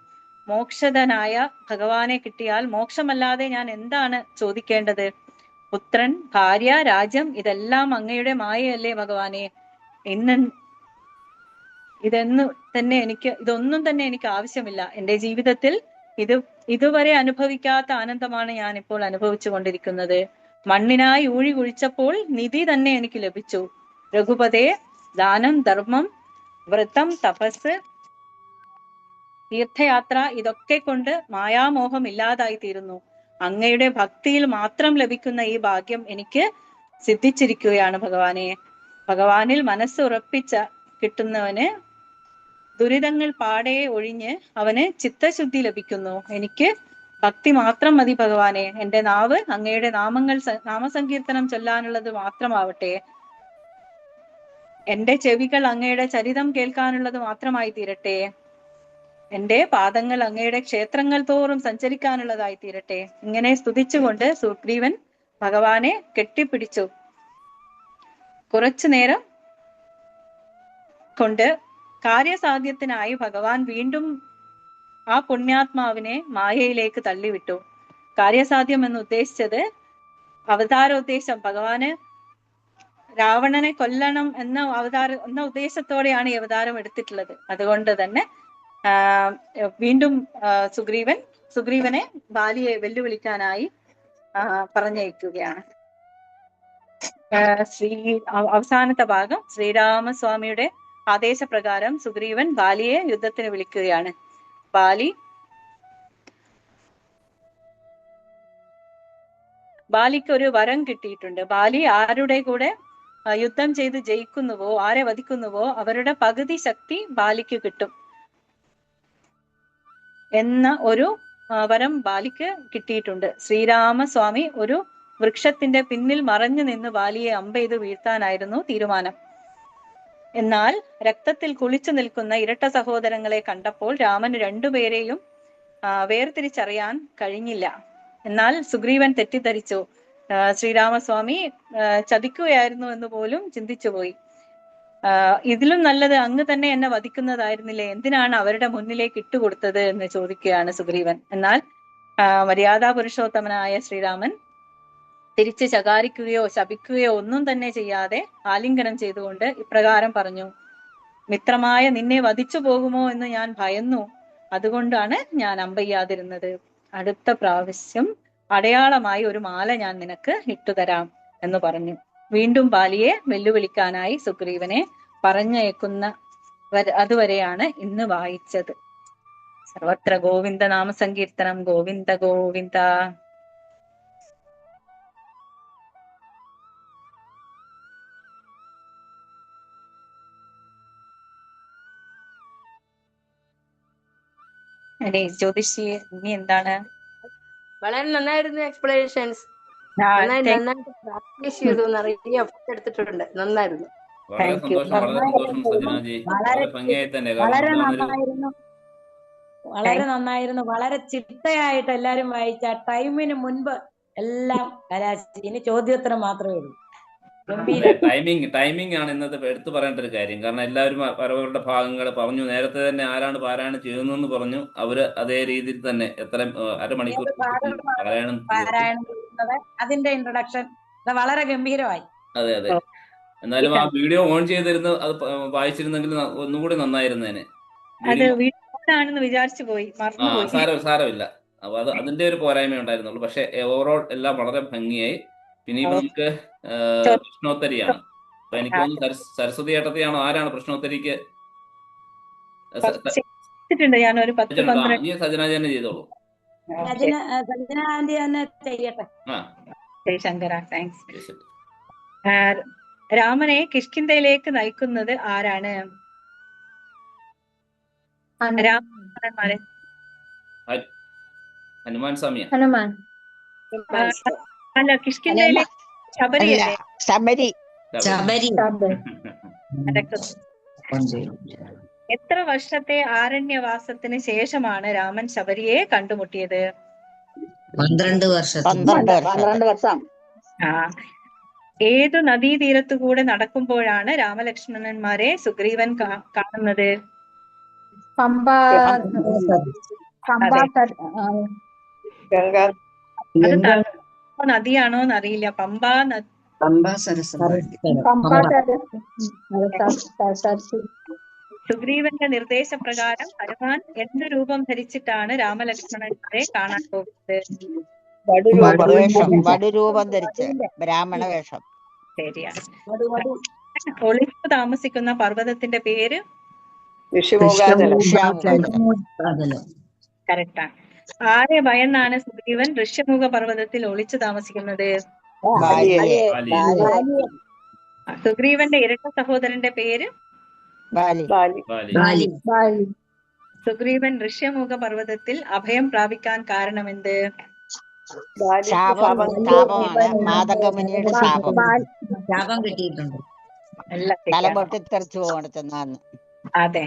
മോക്ഷധനായ ഭഗവാനെ കിട്ടിയാൽ മോക്ഷമല്ലാതെ ഞാൻ എന്താണ് ചോദിക്കേണ്ടത്? പുത്രൻ, ഭാര്യ, രാജ്യം ഇതെല്ലാം അങ്ങയുടെ മായയല്ലേ ഭഗവാനെ. ഇതൊന്നും തന്നെ എനിക്ക് ആവശ്യമില്ല. എന്റെ ജീവിതത്തിൽ ഇതുവരെ അനുഭവിക്കാത്ത ആനന്ദമാണ് ഞാൻ ഇപ്പോൾ അനുഭവിച്ചു കൊണ്ടിരിക്കുന്നത്. മണ്ണിനായി ഊഴി കുഴിച്ചപ്പോൾ നിധി തന്നെ എനിക്ക് ലഭിച്ചു. രഘുപതേ, ദാനം, ധർമ്മം, വ്രതം, തപസ്, തീർത്ഥയാത്ര ഇതൊക്കെ കൊണ്ട് മായാമോഹം ഇല്ലാതായി തീരുന്നു. അങ്ങയുടെ ഭക്തിയിൽ മാത്രം ലഭിക്കുന്ന ഈ ഭാഗ്യം എനിക്ക് സിദ്ധിച്ചിരിക്കുകയാണ് ഭഗവാനെ. ഭഗവാനിൽ മനസ്സ് ഉറപ്പിച്ച കിട്ടുന്നവന് ദുരിതങ്ങൾ പാടെ ഒഴിഞ്ഞ് അവന് ചിത്തശുദ്ധി ലഭിക്കുന്നു. എനിക്ക് ഭക്തി മാത്രം മതി ഭഗവാനെ. എന്റെ നാവ് അങ്ങയുടെ നാമസങ്കീർത്തനം ചൊല്ലാനുള്ളത് മാത്രമാവട്ടെ. എന്റെ ചെവികൾ അങ്ങയുടെ ചരിതം കേൾക്കാനുള്ളത് മാത്രമായി തീരട്ടെ. എന്റെ പാദങ്ങൾ അങ്ങയുടെ ക്ഷേത്രങ്ങൾ തോറും സഞ്ചരിക്കാനുള്ളതായി തീരട്ടെ. ഇങ്ങനെ സ്തുതിച്ചുകൊണ്ട് സുഗ്രീവൻ ഭഗവാനെ കെട്ടിപ്പിടിച്ചു. കുറച്ചു നേരം കൊണ്ട് കാര്യസാധ്യത്തിനായി ഭഗവാൻ വീണ്ടും ആ പുണ്യാത്മാവിനെ മായയിലേക്ക് തള്ളിവിട്ടു. കാര്യസാധ്യം എന്ന് ഉദ്ദേശിച്ചത് അവതാരോദ്ദേശം. ഭഗവാന് രാവണനെ കൊല്ലണം എന്ന ഉദ്ദേശത്തോടെയാണ് ഈ അവതാരം എടുത്തിട്ടുള്ളത്. അതുകൊണ്ട് തന്നെ വീണ്ടും സുഗ്രീവനെ ബാലിയെ വെല്ലുവിളിക്കാനായി പറഞ്ഞയക്കുകയാണ്. അവസാനത്തെ ഭാഗം ശ്രീരാമസ്വാമിയുടെ ആദേശപ്രകാരം സുഗ്രീവൻ ബാലിയെ യുദ്ധത്തിന് വിളിക്കുകയാണ്. ബാലിക്ക് ഒരു വരം കിട്ടിയിട്ടുണ്ട്. ബാലി ആരുടെ കൂടെ യുദ്ധം ചെയ്ത് ജയിക്കുന്നുവോ, ആരെ വധിക്കുന്നുവോ അവരുടെ പകുതി ശക്തി ബാലിക്ക് കിട്ടും എന്ന ഒരു വരം ബാലിക്ക് കിട്ടിയിട്ടുണ്ട്. ശ്രീരാമസ്വാമി ഒരു വൃക്ഷത്തിന്റെ പിന്നിൽ മറഞ്ഞു നിന്ന് ബാലിയെ അമ്പെയ്ത് വീഴ്ത്താനായിരുന്നു തീരുമാനം. എന്നാൽ രക്തത്തിൽ കുളിച്ചു നിൽക്കുന്ന ഇരട്ട സഹോദരങ്ങളെ കണ്ടപ്പോൾ രാമന് രണ്ടുപേരെയും വേർതിരിച്ചറിയാൻ കഴിഞ്ഞില്ല. എന്നാൽ സുഗ്രീവൻ തെറ്റിദ്ധരിച്ചു. ശ്രീരാമസ്വാമി ചതിക്കുകയായിരുന്നു എന്ന് പോലും ചിന്തിച്ചുപോയി. ഇതിലും നല്ലത് അങ്ങ് തന്നെ എന്നെ വധിക്കുന്നതായിരുന്നില്ലേ, എന്തിനാണ് അവരുടെ മുന്നിലേക്ക് ഇട്ടുകൊടുത്തത് എന്ന് ചോദിക്കുകയാണ് സുഗ്രീവൻ. എന്നാൽ മര്യാദാ പുരുഷോത്തമനായ ശ്രീരാമൻ തിരിച്ച് ശകാരിക്കുകയോ ശപിക്കുകയോ ഒന്നും തന്നെ ചെയ്യാതെ ആലിംഗനം ചെയ്തുകൊണ്ട് ഇപ്രകാരം പറഞ്ഞു: മിത്രമായ നിന്നെ വധിച്ചു പോകുമോ എന്ന് ഞാൻ ഭയന്നു. അതുകൊണ്ടാണ് ഞാൻ അമ്പയ്യാതിരുന്നത്. അടുത്ത പ്രാവശ്യം അടയാളമായി ഒരു മാല ഞാൻ നിനക്ക് ഇട്ടുതരാം എന്ന് പറഞ്ഞു. വീണ്ടും ബാലിയെ വെല്ലുവിളിക്കാനായി സുഗ്രീവനെ പറഞ്ഞയക്കുന്ന അതുവരെയാണ് ഇന്ന് വായിച്ചത്. സർവത്ര ഗോവിന്ദ നാമസങ്കീർത്തനം. ഗോവിന്ദ ഗോവിന്ദ. ജ്യോതിഷി, ഇനി എന്താണ്? വളരെ നന്നായിരുന്നു എക്സ്പ്ലനേഷൻസ്. നന്നായിട്ട് പ്രാക്ടീസ് ചെയ്തു, നിറയെ എഫർട്ട് എടുത്തിട്ടുണ്ട്. നന്നായിരുന്നു. വളരെ സന്തോഷം, വളരെ സന്തോഷം സജനാജി. വളരെ ഭംഗിയായി തന്നെ. വളരെ നന്നായിരുന്നു. വളരെ ചിട്ടയായിട്ട് എല്ലാരും വായിച്ച ടൈമിന് മുൻപ് എല്ലാം കലാശി. ഇനി ചോദ്യോത്തരം മാത്രമേ ഉള്ളൂ. ടൈമിംഗ് ആണ് ഇന്നത്തെ എടുത്തു പറയേണ്ട ഒരു കാര്യം. കാരണം എല്ലാവരും അവരവരുടെ ഭാഗങ്ങൾ പറഞ്ഞു. നേരത്തെ തന്നെ ആരാണ് പാരായണം ചെയ്യുന്നതെന്ന് പറഞ്ഞു. അവര് അതേ രീതിയിൽ തന്നെ അരമണിക്കൂർ പാരായണം ചെയ്യുന്നത്, അതിന്റെ ഇൻട്രൊഡക്ഷൻ വളരെ ഗംഭീരമായി. അതെ അതെ. എന്നാലും ആ വീഡിയോ ഓൺ ചെയ്തിരുന്ന് അത് വായിച്ചിരുന്നെങ്കിൽ ഒന്നുകൂടി നന്നായിരുന്നേനെ. വിചാരിച്ചു പോയി. സാരമില്ല. അപ്പൊ അതിന്റെ ഒരു പോരായ്മ ഉണ്ടായിരുന്നുള്ളൂ. പക്ഷെ ഓവറോൾ എല്ലാം വളരെ ഭംഗിയായി. പിന്നെ നമുക്ക് പ്രശ്നോത്തരിയാണ്. അപ്പൊ എനിക്ക് തോന്നുന്നു സരസ്വതി ഏട്ടത്തെയാണോ, ആരാണ് പ്രശ്നോത്തരിക്ക്? സജനാജി തന്നെ ചെയ്തോളൂ. രാമനെ കിഷ്കിന്ധയിലേക്ക് നയിക്കുന്നത് ആരാണ്? ഹനുമാൻ സ്വാമിയാ? അല്ല, കിഷ്കിന്ധയിലേക്ക് ശബരി. എത്ര വർഷത്തെ ആരണ്യവാസത്തിന് ശേഷമാണ് രാമൻ ശബരിയെ കണ്ടുമുട്ടിയത്? 12 വർഷം. ഏതു നദീതീരത്തുകൂടെ നടക്കുമ്പോഴാണ് രാമലക്ഷ്മണന്മാരെ സുഗ്രീവൻ കാണുന്നത്? പമ്പ പമ്പ ഗംഗ അത് നദിയാണോ എന്നറിയില്ല. പമ്പാ നദി. സുഗ്രീവന്റെ നിർദ്ദേശപ്രകാരം ഹനുമാൻ എന്ത് രൂപം ധരിച്ചിട്ടാണ് രാമലക്ഷ്മണന്മാരെ കാണാൻ പോകുന്നത്? വടുരൂപം ധരിച്ച് ബ്രാഹ്മണ വേഷം. ശരിയാണ്. ഒളിച്ചു താമസിക്കുന്ന പർവ്വതത്തിന്റെ പേര് കറക്റ്റാണ്. ആരെ ഭയന്നാണ് സുഗ്രീവൻ ഋഷ്യമുഖ പർവ്വതത്തിൽ ഒളിച്ചു താമസിക്കുന്നത്? സുഗ്രീവന്റെ ഇരട്ട സഹോദരന്റെ പേര് സുഗ്രീവൻ ഋഷ്യമുഖ പർവ്വതത്തിൽ അഭയം പ്രാപിക്കാൻ കാരണമെന്ത്? ശാപം കിട്ടിയിട്ടുണ്ട്. അതെ.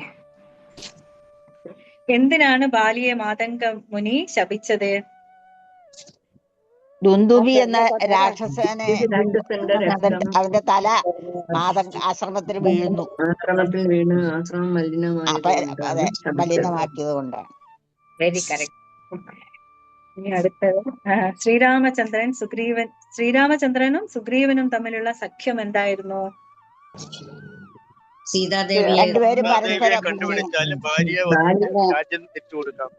എന്തിനാണ് ബാലിയെ മാതംഗ മുനി ശപിച്ചത്? ദുന്ദുബി എന്ന രാക്ഷസനെ അവന്റെ തല ആശ്രമത്തിൽ വീഴുന്നു. ആശ്രമം മലിനമാക്കിയത് കൊണ്ടാണ്. Very correct. ഇനി അടുത്തത് ശ്രീരാമചന്ദ്രനും സുഗ്രീവനും തമ്മിലുള്ള സഖ്യം എന്തായിരുന്നു? രണ്ടുപേരും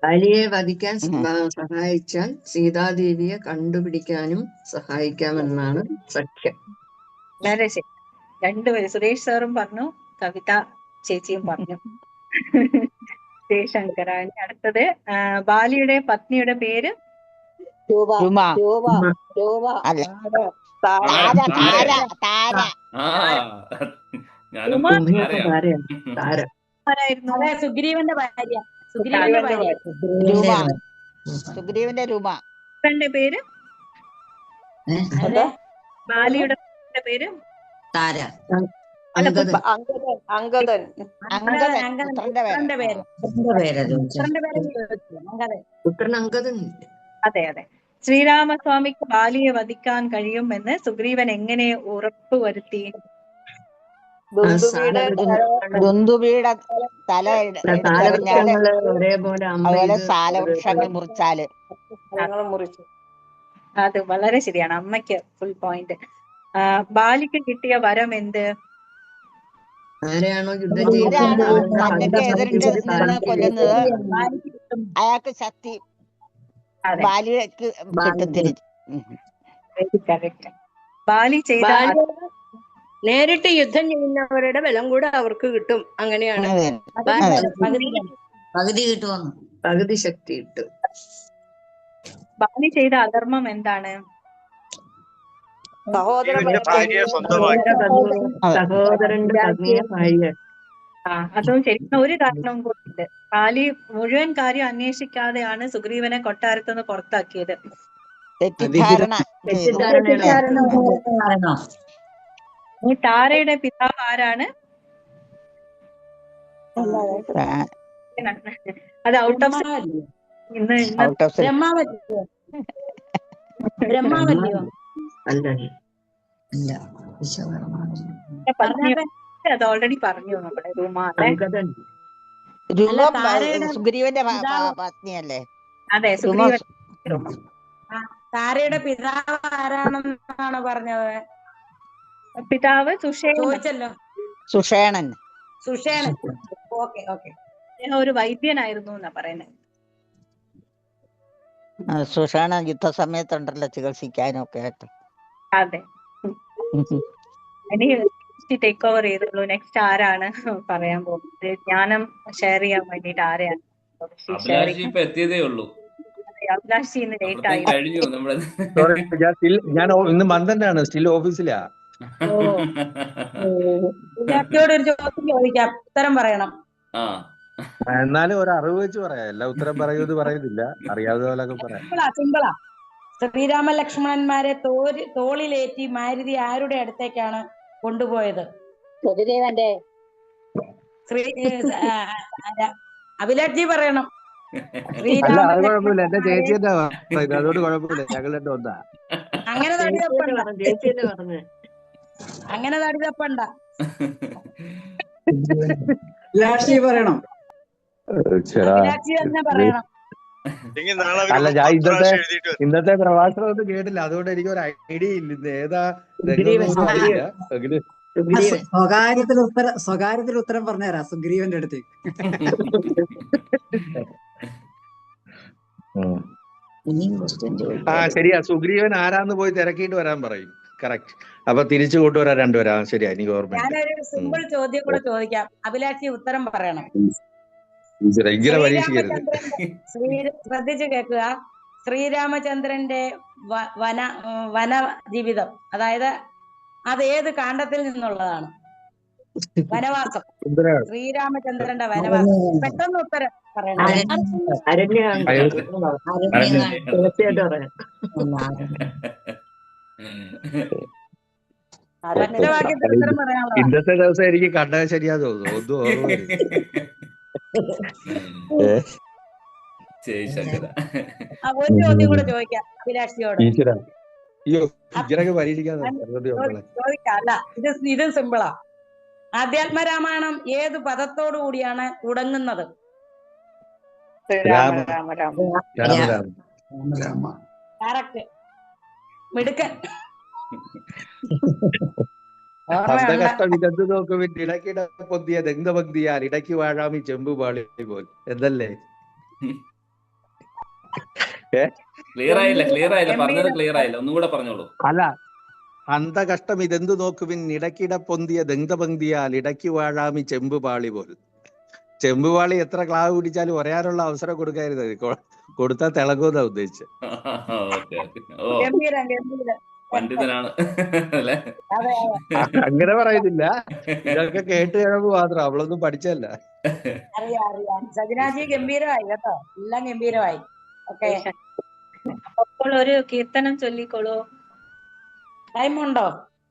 ബാലിയെ വധിക്കാൻ സഹായിച്ചാൽ സീതാദേവിയെ കണ്ടുപിടിക്കാനും സഹായിക്കാമെന്നാണ് സഖ്യം. വളരെ ശരി. രണ്ടുപേരും സുരേഷ് സാറും പറഞ്ഞു, കവിത ചേച്ചിയും പറഞ്ഞു. ജയശങ്കരാണി. അടുത്തത് ബാലിയുടെ പത്നിയുടെ പേര് സുഗ്രീവന്റെ ഭാര്യ. സുഗ്രീവന്റെ രൂപ. പേര് ബാലിയുടെ പേര് താര. അതെ അതെ. ശ്രീരാമസ്വാമിക്ക് ബാലിയെ വധിക്കാൻ കഴിയുമെന്ന് സുഗ്രീവൻ എങ്ങനെ ഉറപ്പുവരുത്തി? ദുന്ദുബിയുടെ തല ഒരേപോലെ സാലവൃക്ഷങ്ങൾ മുറിച്ചാല്. അത് വളരെ ശരിയാണ്. അമ്മയ്ക്ക് ഫുൾ പോയിന്റ്. ബാലിക്ക് കിട്ടിയ വരം എന്ത്? ആരെയാണോ യുദ്ധം കൊല്ലുന്നത് അയാൾക്ക് ശക്തി ബാലിക്ക് കിട്ടും തിരിച്ചു. ബാലി ചെയ്ത നേരിട്ട് യുദ്ധം ചെയ്യുന്നവരുടെ ബലം കൂടെ അവർക്ക് കിട്ടും. അങ്ങനെയാണ്. പകുതി കിട്ടുമെന്ന്. പകുതി ശക്തി കിട്ടും. ബാലി ചെയ്ത അധർമ്മം എന്താണ്? സഹോദരന്റെ പത്നിയെ ഭാര്യ. അതും ശരിക്കും ഒരു കാരണവും കൂടിയുണ്ട്. ബാലി മുഴുവൻ കാര്യം അന്വേഷിക്കാതെയാണ് സുഗ്രീവനെ കൊട്ടാരത്തുനിന്ന് പുറത്താക്കിയത്. ഈ താരയുടെ പിതാവ് ആരാണ്? അത് ഔട്ട് ഓഫ് ബ്രഹ്മാവല്ലിയോ? അത് ഓൾറെഡി പറഞ്ഞു നമ്മളെ. സുഗ്രീവന്റെ പത്നിയല്ലേ? അതെ, സുഗ്രീവൻ. താരയുടെ പിതാവ് ആരാണെന്നാണ് പറഞ്ഞത്? പിതാവ് ചോദിച്ചല്ലോ. സുഷേണൻ. Okay okay. അദ്ദേഹം ഒരു വൈദ്യനായിരുന്നു എന്നാ പറയുന്നത്. സുഷേണൻ യുദ്ധസമയത്തുണ്ടല്ലോ ചികിത്സിക്കാനും ഒക്കെ ആയിട്ട്. അതെ. ഇനി ടേക്ക് ഓവർ ചെയ്തോളൂ. നെക്സ്റ്റ് ആരാണ് പറയാൻ പോകുന്നത്? ജ്ഞാനം ഷെയർ ചെയ്യാൻ വേണ്ടിട്ട് ആരെയാണ്? എത്തിയതേ ഉള്ളൂ. അഭിലാഷ് ഇന്ന് ലേറ്റ് ആയി. ഞാൻ ഇന്ന് മന്ദനാണ്, സ്റ്റിൽ ഓഫീസിലാ. വിദ്യാർത്ഥിയോട് ഒരു ചോദ്യം ചോദിക്കാം, ഉത്തരം പറയണം. എന്നാലും ഒരു അറിവ് വെച്ച് പറയാം. എല്ലാ ഉത്തരം പറയുമെന്ന് പറയുന്നില്ല, അറിയാവുന്ന പോലൊക്കെ പറയാം. സിമ്പിളാ. ശ്രീരാമ ലക്ഷ്മണന്മാരെ തോളിലേറ്റി മാരുതി ആരുടെ അടുത്തേക്കാണ് കൊണ്ടുപോയത്? സുഗ്രീവന്റെ. അഭിലാഷ് ജി പറയണം. അല്ല, അത് കുഴപ്പമില്ല, എന്റെ ചേച്ചി തന്നെ അതുകൊണ്ട് കുഴപ്പമില്ല. ഞങ്ങൾ രണ്ടും ഒന്നാ. അങ്ങനെ ചേച്ചിയല്ലേ പറഞ്ഞത്. അങ്ങനെ തടിതപ്പണ്ട. അഭിലാഷി പറയണം. അഭിലാഷി തന്നെ പറയണം. അല്ല, ഞാൻ ഇന്നത്തെ പ്രഭാഷണം ഒന്നും കേട്ടില്ല, അതുകൊണ്ട് എനിക്ക് ഒരു ഐഡിയ ഇല്ല ഇന്ന് ഏതാ രംഗമൊന്നും അറിയില്ല. എങ്കിലും സ്വകാര്യത്തിൽ ഉത്തരം പറഞ്ഞുതരാം സുഗ്രീവന്റെ അടുത്ത്. ശരിയാ, സുഗ്രീവൻ ആരാന്ന് പോയി തിരക്കിയിട്ട് വരാൻ പറയും. കറക്റ്റ്. അപ്പൊ തിരിച്ചു കൊണ്ടുവരാൻ രണ്ടുപേരാ. ശരിയാ, എനിക്ക് ഓർമ്മയുണ്ട്. ഞാനൊരു സിമ്പിൾ ചോദ്യം കൂടെ ചോദിക്കാം, അഭിലാഷി ഉത്തരം പറയണം. ഇങ്ങനെ പരീക്ഷിക്കരുത്. ശ്രദ്ധിച്ചു കേൾക്കുക. ശ്രീരാമചന്ദ്രന്റെ വന ജീവിതം, അതായത് അത് ഏത് കാണ്ഡത്തിൽ നിന്നുള്ളതാണ്? വനവാസം, ശ്രീരാമചന്ദ്രന്റെ വനവാസം. പെട്ടെന്ന് ഉത്തരം പറയണം. ഒറ്റവാക്യത്തിൽ ഉത്തരം പറയാനുള്ളത്. ഇന്നത്തെ ദിവസം എനിക്ക് കണ്ടത് ശരിയാ തോന്നുന്നു. ഒന്നും ഓർമ്മ ഒരു ചോദ്യം കൂടെ ചോദിക്കാം അഭിലാഷിയോട്. പരീക്ഷിക്കാൻ ചോദിക്കാം. അല്ല, ഇത് സിമ്പിളാ. ആധ്യാത്മരാമായണം ഏത് പദത്തോടു കൂടിയാണ് തുടങ്ങുന്നത്? കറക്റ്റ്. മിടുക്കൻ. ഇതെന്ത് നോക്കും ഇടയ്ക്കിട പൊന്തിയ ദഗ്ധഭക്തിയാൽ ഇടയ്ക്ക് വാഴാമി ചെമ്പ് പാളി പോൽ എന്നല്ലേ? ക്ലിയർ ആയില്ല, പറഞ്ഞത് ക്ലിയർ ആയില്ല, ഒന്നുകൂടെ പറഞ്ഞോളൂ. അല്ല, അന്തകഷ്ടം ഇതെന്തു നോക്കുവിൻ ഇടയ്ക്കിട പൊന്തിയ ദഗ്ധപങ്ക്തിയാൽ ഇടയ്ക്ക് വാഴാമി ചെമ്പ് പാളി പോൽ. ചെമ്പുപാളി എത്ര ക്ലാവ് പിടിച്ചാലും ഒരയാനുള്ള അവസരം കൊടുക്കായിരുന്നു. കൊടുത്താൽ തിളങ്ങുന്ന ഉദ്ദേശിച്ചത്. പണ്ഡിതനാണ് അല്ലേ? അങ്ങനെ പറയുന്നില്ല, ഇതൊക്കെ കേട്ട് കഴിയുമ്പോ മാത്രം, അവളൊന്നും പഠിച്ചല്ല. അറിയാം. സജനാജി ഗംഭീരമായി കേട്ടോ, എല്ലാം ഗംഭീരമായി. ഓക്കെ, അപ്പോൾ ഒരു കീർത്തനം ചൊല്ലിക്കോളൂ. ടൈം ഉണ്ടോ?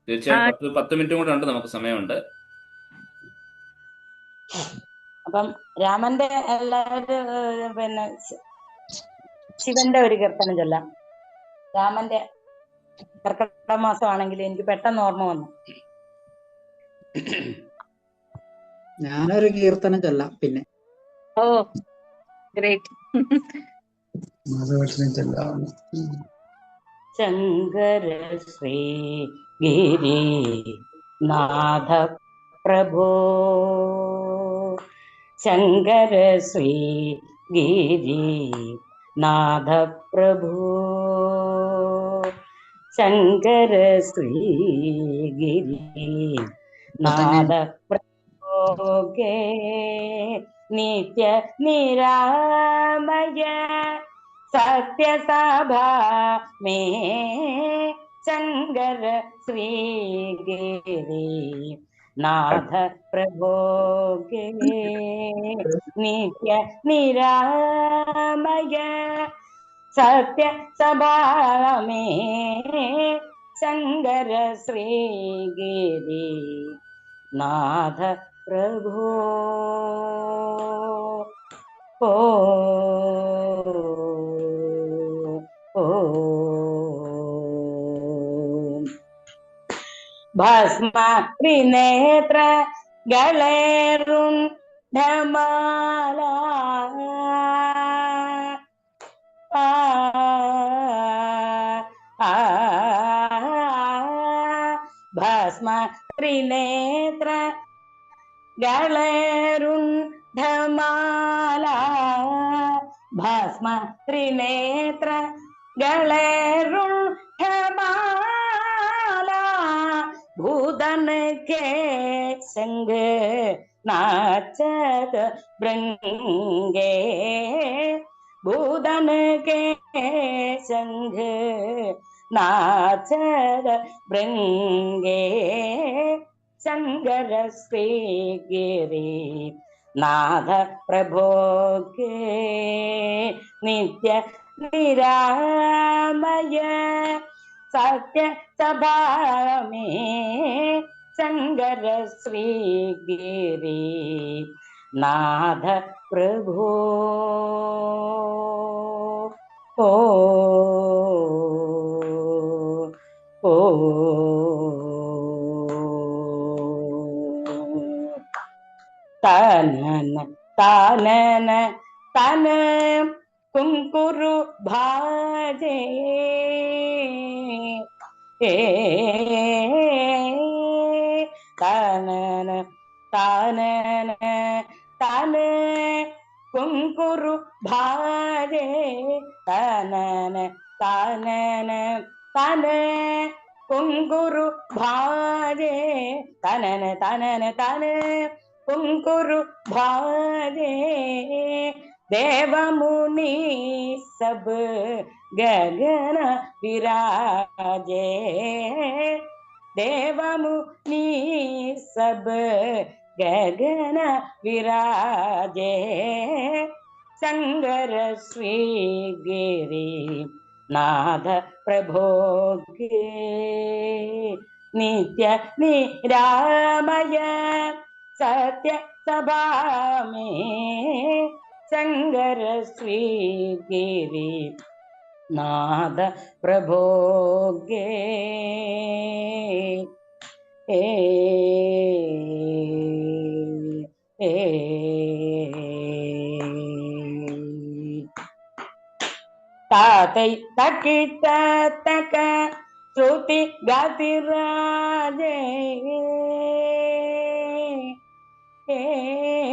തീർച്ചയായും 10 മിനിറ്റും കൂടെ ഉണ്ട്, നമുക്ക് സമയമുണ്ട്. അപ്പം രാമന്റെ എല്ലാവരും പിന്നെ ശിവന്റെ ഒരു കീർത്തനം ചൊല്ലാം. രാമന്റെ കർക്കിടക മാസമാണെങ്കിൽ എനിക്ക് പെട്ടെന്ന് ഓർമ്മ വന്നു. ഞാനൊരു കീർത്തനം ചൊല്ലാം. പിന്നെ ഗ്രേറ്റ്. ശങ്കര ശ്രീ ഗിരി നാഥ പ്രഭോ, ശങ്കര ശ്രീ ഗിരി നാഥ പ്രഭോ, ശങ്കര ശ്രീ ഗിരി നാഥ പ്രഭോഗേ നിത്യ നിരാമയ സത്യസഭാ മേ ശങ്കര ശ്രീ ഗിരി നാഥ പ്രഭോഗേ നിത്യ നിരാമയ സത്യസഭാ മേ ശങ്കര ശ്രീ ഗിരി നാഥ പ്രഭോ. ഓ ഭസ്മ ത്രിനേത്ര ഗളേരുണ്ഡമാല ഭസ്മ ത്രിനേത്ര ഗളേരുണ്ഡമാല ഭസ്മ ത്രിനേത്ര ഗളേരുണ്ഡമാല ഭൂതൻ കേ സംഗ നാചക ഭൃംഗേ ഭൂതൻ കേ സംഘ നാചക ഭൃംഗേ ശങ്കര ശ്രീ ഗിരി നാഥ പ്രഭോഗേ നിത്യ നിരാമയ സത്യസഭാ മേ ശങ്കര ശ്രീ ഗിരി നാഥ പ്രഭോ. ഓ ഓ തനന തന കുംകുരു ഭാജേ തനന തനന തന കുംകുരു ഭാജേ തനന തനന തന കുംകുരു ഭാജേ തനന തനന തന കുംകുരു ഭാജേ देवमुनि सब गगन विराजे देवमुनि सब गगन विराजे शंकर श्री गिरि नाथ प्रभोगे नित्य निरामय सत्य सभा में शंकर श्री गिरि नाथ प्रभोगे तातै तकिट तक श्रुति गतिराजे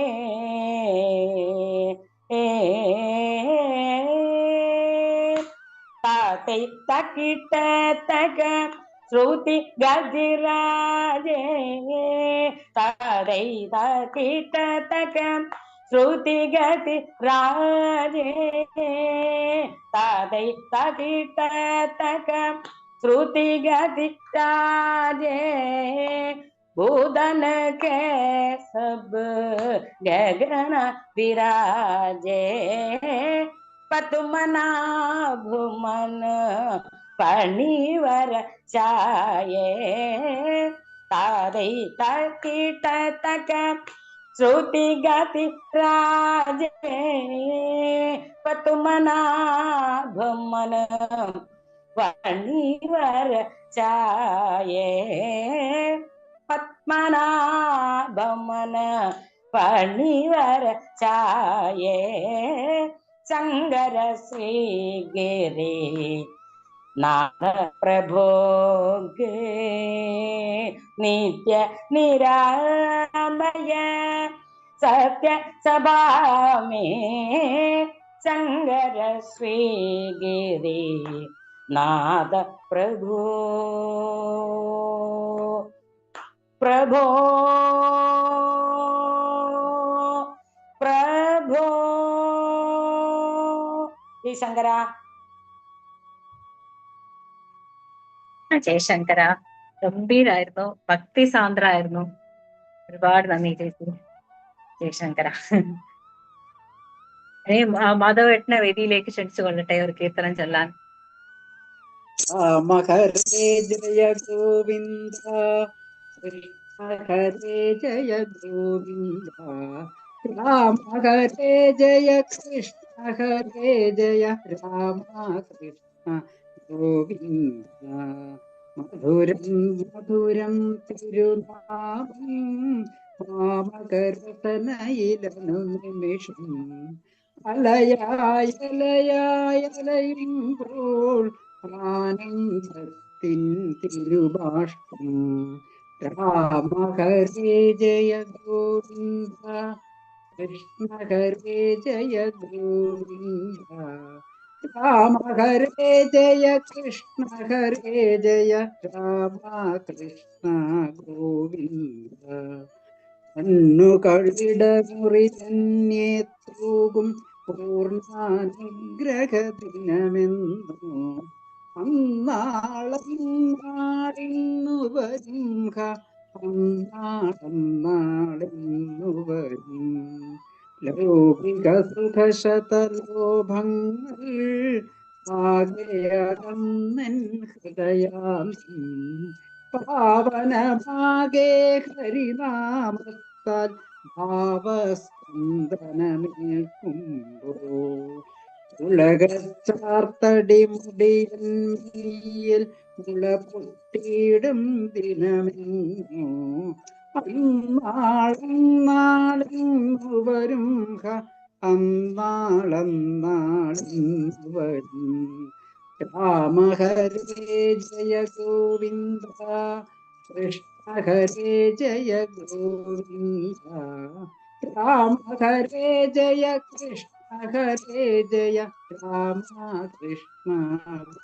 तातै तकिट तक श्रुति गतिराजे तातै तकिट तक श्रुति गति राजे तातै तकिट तक श्रुति गति राजे भूदन के सब गगन विराजे पद्मनाभ मन फणिवर छाये तारै तकिट तक श्रुति गति राजे पद्मनाभ मन फणिवर छाये पद्मनाभ मन फणिवर छाये शंकर श्री गिरि नाथ प्रभोगे नित्य निरामय सत्य सभा में शंकर श्री गिरि नाथ प्रभो प्रभो प्रभो ഈ ശങ്കര ജയശങ്കര ഗംഭീരായിരുന്നു, ഭക്തി സാന്ദ്രായിരുന്നു. ഒരുപാട് നന്ദി ചേച്ചി ജയശങ്കര. ഇനി മാധവേട്ടനെ വേദിയിലേക്ക് ക്ഷണിച്ചു കൊള്ളട്ടെ ഒരു കീർത്തനം ചൊല്ലാൻ. രാമഹരേ ജയ ഗോവിന്ദ കൃഷ്ണ ഹരേ ജയ ഗോവിന്ദ രാമഹരേ ജയ കൃഷ്ണ ഹരേ ജയ രാമ കൃഷ്ണ ഗോവിന്ദ മധുരം മധുരം തിരുനാമം മാമകരതനയിലനു നിമിഷം അലയായലയായലയുമ്പോൾ ആനന്ദത്തിൻ തിരുഭാഷ്പം രാമ ഹരേ ജയ ഗോവിന്ദ കൃഷ്ണ ഹരേ ജയ ഗോവിന്ദ രാമ ഹരേ ജയ കൃഷ്ണ ഹരേ ജയ രാമ കൃഷ്ണ ഗോവിന്ദ കണ്ണുകളിട മുറി തന്നെ തൂകും പൂർണ്ണാനുഗ്രഹദിനമെന്നോ അന്നാളെന്നാളിന്നു വരും അന്നാളെന്നാളിന്നു വരും ലൗകിക സുഖശതലോഭങ്ങൾ ആകെയകന്നൻ ഹൃദയാംശം പാവനമാകെ ഹരിനാമത്താൽ ഭാവസ്പന്ദനമേൽക്കുമ്പോ ഉലകച്ചാർത്തടി മുടിയിൽ മുള പൊട്ടിയിടും ദിനമെന്നോ അന്നാളെന്നാളിന്നു വരും അന്നാളന്നാളും വരും. രാമ ഹരേ ജയ ഗോവിന്ദ കൃഷ്ണ ഹരേ ജയ ഗോവിന്ദ. രാമ ഹരേ ജയ കൃഷ്ണ ഹരേ ജയ രാമ കൃഷ്ണ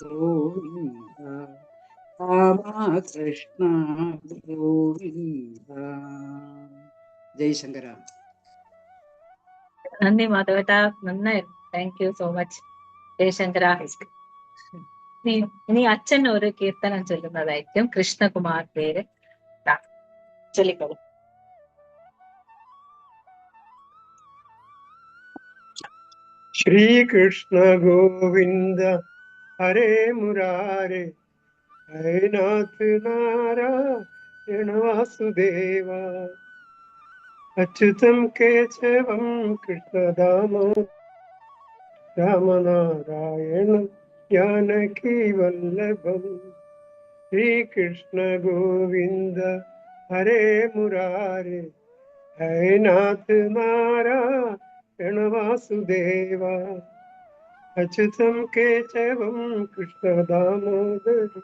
ഗോവിന്ദ. രാമ കൃഷ്ണ ഗോവിന്ദ. ജയശങ്കര. നന്ദി മാധവേട്ട, നന്നായിരുന്നു. Thank you so much Jayashankara. ഇനി അച്ഛൻ ഒരു കീർത്തനം ചൊല്ലുന്നതായിരിക്കും. കൃഷ്ണകുമാർ പേര് ചൊല്ലിക്കോളൂ. ശ്രീകൃഷ്ണ ഗോവിന്ദ ഹരേ മുരാരേ ഹരേ നാഥ നാരായണ വാസുദേവ. അച്യുതം കേശവം കൃഷ്ണദാമോ രാമനാരായണം ജാനകി വല്ലഭം. ശ്രീകൃഷ്ണ ഗോവിന്ദ ഹരേ മുരാരേ ഹരേ നാഥ നാരായണ വാസുദേവ. അച്യുതം കേശവം കൃഷ്ണദാമോദരം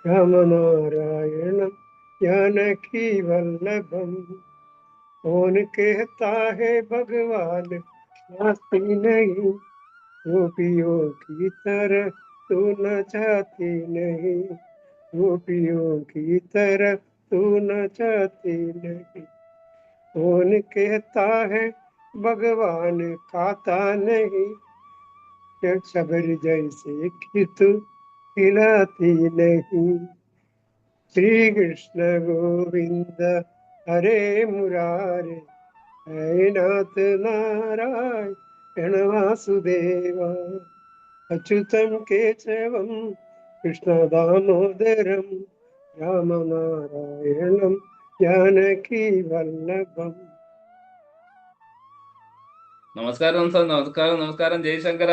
രാമനാരായണം जानकी वल्लभम। कौन कहता है भगवान नास्ती नहीं, गोपियों की तरह तू न चाहती नहीं, गोपियों की तरह तू न चाहती नहीं। कौन कहता है भगवान खाता नहीं, सबर जैसे कि तू खिलाती नहीं। श्री कृष्ण गोविंद हरे मुरारे, हे नाथ नारायण वासुदेवा। अच्युतं केशवं कृष्ण दामोदरं, राम नारायणं जानकी वल्लभം। നമസ്കാരം സർ, നമസ്കാരം നമസ്കാരം. ജയശങ്കര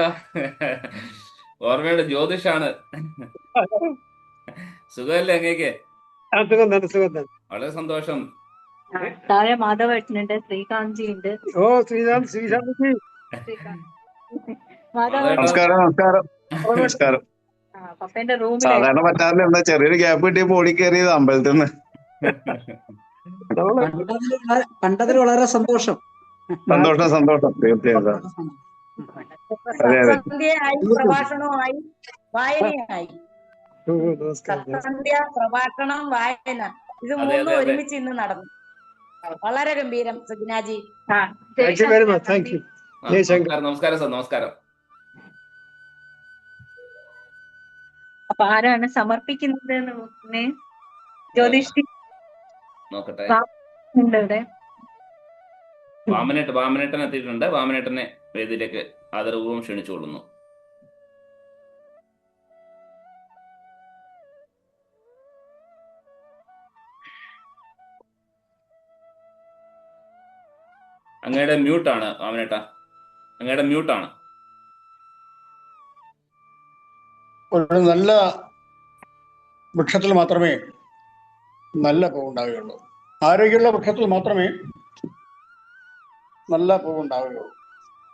ഓർമ്മയുടെ ജ്യോതിഷാണ്. സുഖമല്ലേ അങ്ങേക്ക്? വളരെ സന്തോഷം. താഴെ മാധവേട്ടനുണ്ട്, ശ്രീകാന്ത്ജി ഉണ്ട്. ഓ ശ്രീരാം ശ്രീരാംജി നമസ്കാരം നമസ്കാരം നമസ്കാരം. പപ്പന്റെ റൂമിൽ സാധാരണ പറ്റാറില്ല, എന്താ ചെറിയൊരു ഗ്യാപ്പ് കിട്ടിയ ഓടി കയറിയത് അമ്പലത്തിൽ നിന്ന്. കണ്ടതിൽ വളരെ സന്തോഷം. സന്തോഷം സന്തോഷം തീർച്ചയായും. അതെ അതെ, സന്ധ്യയായി, പ്രഭാഷണവുമായി, വായനയായി. സന്ധ്യ, പ്രഭാഷണം, വായന, ഇത് മൂന്നും ഒരുമിച്ച് ഇന്ന് നടന്നു. വളരെ ഗംഭീരം സജ്നാജി. നമസ്കാരം സർ, നമസ്കാരം. അപ്പൊ ആരാണ് സമർപ്പിക്കുന്നത്? ജ്യോതിഷി നോക്കട്ടെ. ഉണ്ട് ഇവിടെ. വാമനേട്ടൻ എത്തിയിട്ടുണ്ട്. വാമനേട്ടനെ വേദിയിലേക്ക് ആദരപൂർവ്വം ക്ഷണിച്ചുകൊള്ളുന്നു. അങ്ങയുടെ മ്യൂട്ടാണ് വാമനേട്ട, അങ്ങയുടെ മ്യൂട്ടാണ്. ഒരു നല്ല വൃക്ഷത്തിൽ മാത്രമേ നല്ല പൂവുണ്ടാവുകയുള്ളൂ. ആരോഗ്യമുള്ള വൃക്ഷത്തിൽ മാത്രമേ നല്ല പൂവുണ്ടാവുകയുള്ളൂ.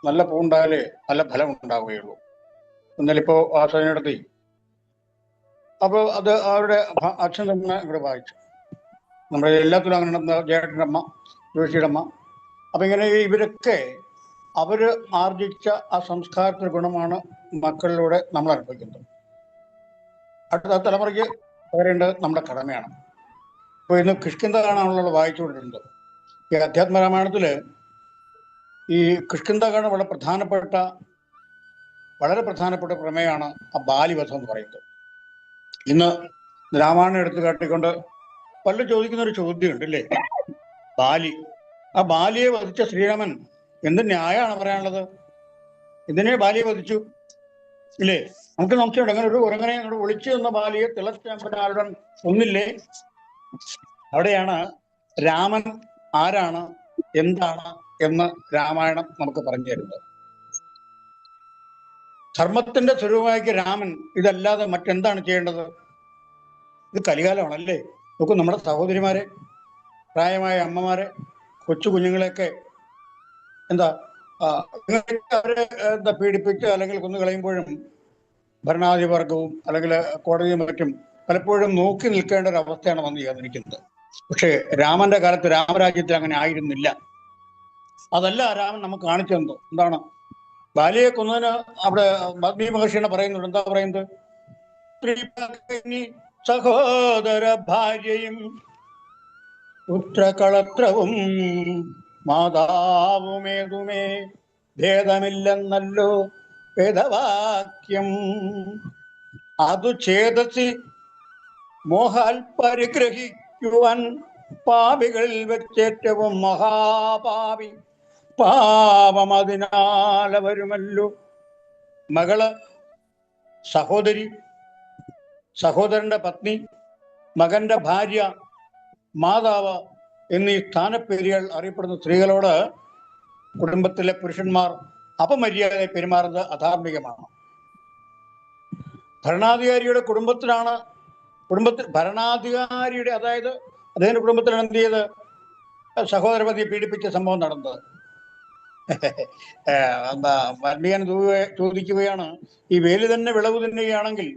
നല്ല പൂവുണ്ടായാലേ നല്ല ഫലം ഉണ്ടാവുകയുള്ളൂ. എന്നാലിപ്പോ ആശ്രയം നടത്തി, അപ്പോൾ അത് അവരുടെ അച്ഛൻ തന്നെ ഇവിടെ വായിച്ചു. നമ്മുടെ എല്ലാത്തിലും അങ്ങനെ ജേട്ടൻ്റെ അമ്മ, ജോഷിയുടെ അമ്മ. അപ്പൊ ഇങ്ങനെ ഇവരൊക്കെ അവര് ആർജിച്ച ആ സംസ്കാരത്തിന്റെ ഗുണമാണ് മക്കളിലൂടെ നമ്മൾ അനുഭവിക്കുന്നത്. അടുത്ത തലമുറയ്ക്ക് പകരേണ്ടത് നമ്മുടെ കടമയാണ്. ഇപ്പോൾ ഇന്ന് കിഷ്കിന്ധ കാണാനുള്ളത് വായിച്ചുകൊണ്ടിരുന്നത്. ഈ അധ്യാത്മരാമായണത്തില് ഈ കിഷ്കിന്ധകാണ് വളരെ പ്രധാനപ്പെട്ട പ്രമേയമാണ് ആ ബാലിവധം എന്ന് പറയുന്നത്. ഇന്ന് രാമായണം എടുത്തു കാട്ടിക്കൊണ്ട് പലരും ചോദിക്കുന്ന ഒരു ചോദ്യമുണ്ട് അല്ലേ, ആ ബാലിയെ വധിച്ച ശ്രീരാമൻ എന്ത് ന്യായമാണ് പറയാനുള്ളത്? എന്തിനെ ബാലിയെ വധിച്ചു ഇല്ലേ? നമുക്ക് സംശയമുണ്ട്. അങ്ങനെ ഒരു ഉറങ്ങനെ ഒളിച്ചു നിന്ന ബാലിയെ തിളച്ചാമ്പനാളുടൻ ഒന്നില്ലേ? അവിടെയാണ് രാമൻ ആരാണ്, എന്താണ് എന്ന് രാമായണം നമുക്ക് പറഞ്ഞു തരുന്നത്. ധർമ്മത്തിന്റെ സ്വരൂപമാക്കിയ രാമൻ ഇതല്ലാതെ മറ്റെന്താണ് ചെയ്യേണ്ടത്? ഇത് കലികാലമാണല്ലേ. നോക്കൂ, നമ്മുടെ സഹോദരിമാരെ, പ്രായമായ അമ്മമാരെ, കൊച്ചു കുഞ്ഞുങ്ങളെയൊക്കെ അവരെ എന്താ പീഡിപ്പിച്ച് അല്ലെങ്കിൽ കൊന്നുകളയുമ്പോഴും ഭരണാധിപവർഗവും അല്ലെങ്കിൽ കോടതിയും മറ്റും പലപ്പോഴും നോക്കി നിൽക്കേണ്ട ഒരു അവസ്ഥയാണ് വന്നു ചേർന്നിരിക്കുന്നത്. പക്ഷേ രാമന്റെ കാലത്ത് രാമരാജ്യത്തിൽ അങ്ങനെ ആയിരുന്നില്ല. അതല്ല രാമൻ നമുക്ക് കാണിച്ചു തന്നത്. എന്താണ്? ബാലിയെ കൊന്നതിന് അവിടെ വാൽമീകി മഹർഷിയാണ് പറയുന്നുണ്ട്. എന്താ പറയുന്നത്? സഹോദര ഭാര്യയും പുത്രകളത്രവും മാതാവുമേതുമേ ഭേദമില്ലെന്നല്ലോ വേദവാക്യം. അതു ഛേദസി മോഹാൽ പരിഗ്രഹിക്കുവാൻ പാപികളിൽ വെച്ചേറ്റവും മഹാപാപി പാപം അതിനാൽ വരുമല്ലോ. മകള്, സഹോദരി, സഹോദരന്റെ പത്നി, മകന്റെ ഭാര്യ, മാതാവ് എന്നീ സ്ഥാനപ്പേരുകൾ അറിയപ്പെടുന്ന സ്ത്രീകളോട് കുടുംബത്തിലെ പുരുഷന്മാർ അപമര്യാദയെ പെരുമാറുന്നത് അധാർമികമാണ്. ഭരണാധികാരിയുടെ ഭരണാധികാരിയുടെ അതായത് അദ്ദേഹത്തിന്റെ കുടുംബത്തിലാണ് എന്ത് ചെയ്ത് സഹോദരപതിയെ പീഡിപ്പിച്ച സംഭവം നടന്നത്. വാൽമീകൻ ചോദിക്കുകയാണ്, ഈ വേലി തന്നെ വിളവ് തിന്നുകയാണെങ്കിൽ